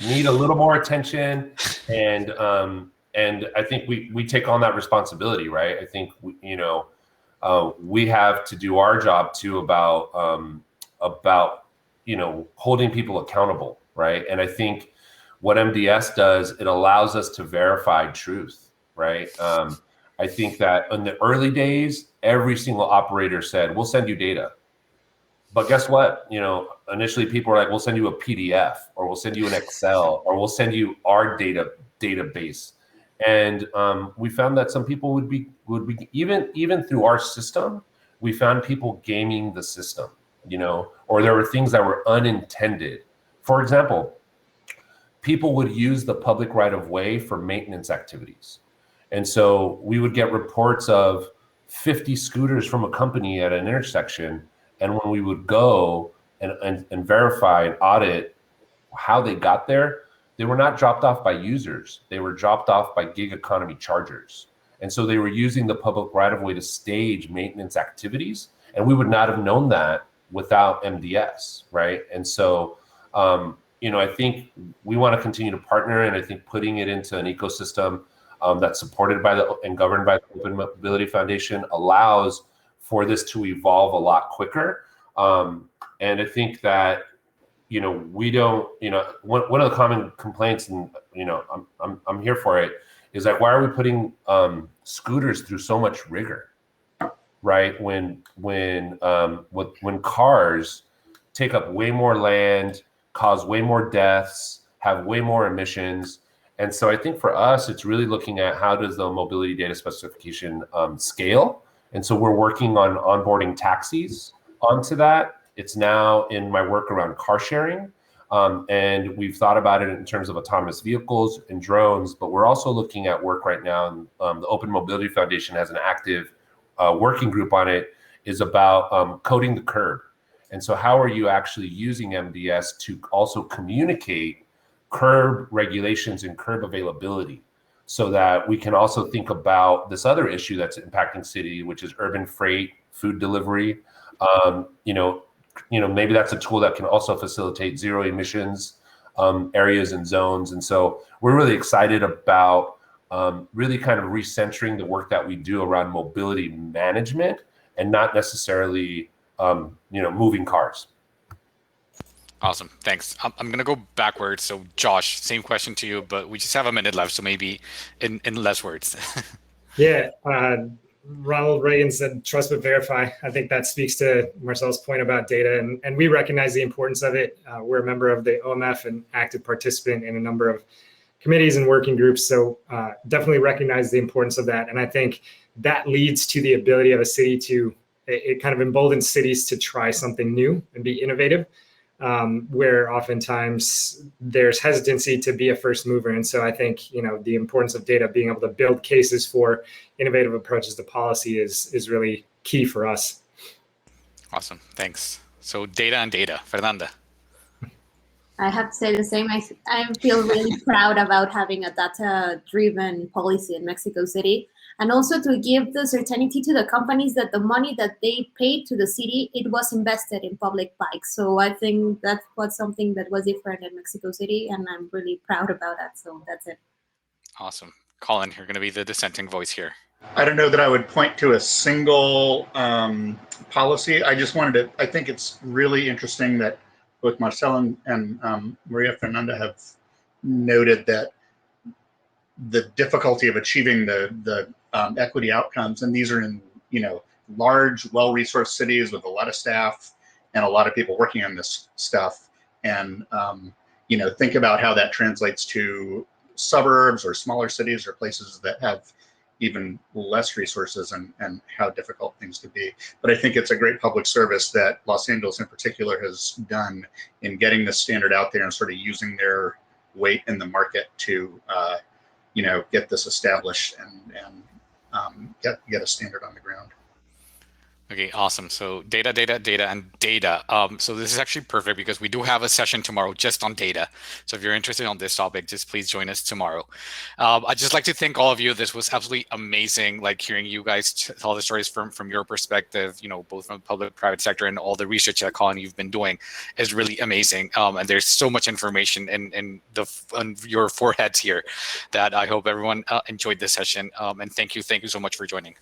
need a little more attention, and I think we take on that responsibility, right? I think we have to do our job too about holding people accountable, right? And I think what MDS does, it allows us to verify truth, right? I think that in the early days, every single operator said, "We'll send you data." But guess what? Initially people were like, "We'll send you a PDF, or we'll send you an Excel, or we'll send you our database." And we found that some people would be even through our system, we found people gaming the system, or there were things that were unintended. For example, people would use the public right of way for maintenance activities. And so we would get reports of 50 scooters from a company at an intersection. And when we would go and verify and audit how they got there, they were not dropped off by users. They were dropped off by gig economy chargers. And so they were using the public right of way to stage maintenance activities. And we would not have known that without MDS, right? And so, I think we want to continue to partner, and I think putting it into an ecosystem that's supported by and governed by the Open Mobility Foundation allows for this to evolve a lot quicker. And I think that, we don't, one of the common complaints, and, I'm here for it, is like, why are we putting scooters through so much rigor, right? When cars take up way more land, cause way more deaths, have way more emissions. And so I think for us, it's really looking at how does the mobility data specification scale. And so we're working on onboarding taxis onto that. It's now in my work around car sharing. And we've thought about it in terms of autonomous vehicles and drones, but we're also looking at work right now. And the Open Mobility Foundation has an active working group on it, is about coding the curb. And so how are you actually using MDS to also communicate curb regulations and curb availability, so that we can also think about this other issue that's impacting city, which is urban freight, food delivery. Maybe that's a tool that can also facilitate zero emissions areas and zones. And so we're really excited about really kind of recentering the work that we do around mobility management, and not necessarily moving cars. Awesome. Thanks. I'm going to go backwards. So Josh, same question to you, but we just have a minute left. So maybe in less words. Yeah. Ronald Reagan said, "Trust but verify." I think that speaks to Marcel's point about data, and we recognize the importance of it. We're a member of the OMF and active participant in a number of committees and working groups. So definitely recognize the importance of that. And I think that leads to the ability of a city it kind of emboldens cities to try something new and be innovative, where oftentimes there's hesitancy to be a first mover. And so I think, the importance of data, being able to build cases for innovative approaches to policy is really key for us. Awesome. Thanks. So data and data. Fernanda. I have to say the same. I feel really proud about having a data-driven policy in Mexico City, and also to give the certainty to the companies that the money that they paid to the city, it was invested in public bikes. So I think that was something that was different in Mexico City, and I'm really proud about that. So that's it. Awesome. Colin, you're going to be the dissenting voice here. I don't know that I would point to a single policy. I think it's really interesting that both Marcel and Maria Fernanda have noted that the difficulty of achieving the equity outcomes, and these are in large, well-resourced cities with a lot of staff and a lot of people working on this stuff, and think about how that translates to suburbs or smaller cities or places that have even less resources, and how difficult things could be. But I think it's a great public service that Los Angeles in particular has done in getting this standard out there and sort of using their weight in the market to get this established and get a standard on the ground. Okay, awesome. So data, data, data, and data. So this is actually perfect because we do have a session tomorrow just on data. So if you're interested on this topic, just please join us tomorrow. I'd just like to thank all of you. This was absolutely amazing, like hearing you guys tell the stories from your perspective, both from the public, private sector, and all the research that, Colin, you've been doing is really amazing. And there's so much information in your foreheads here that I hope everyone enjoyed this session. And thank you so much for joining.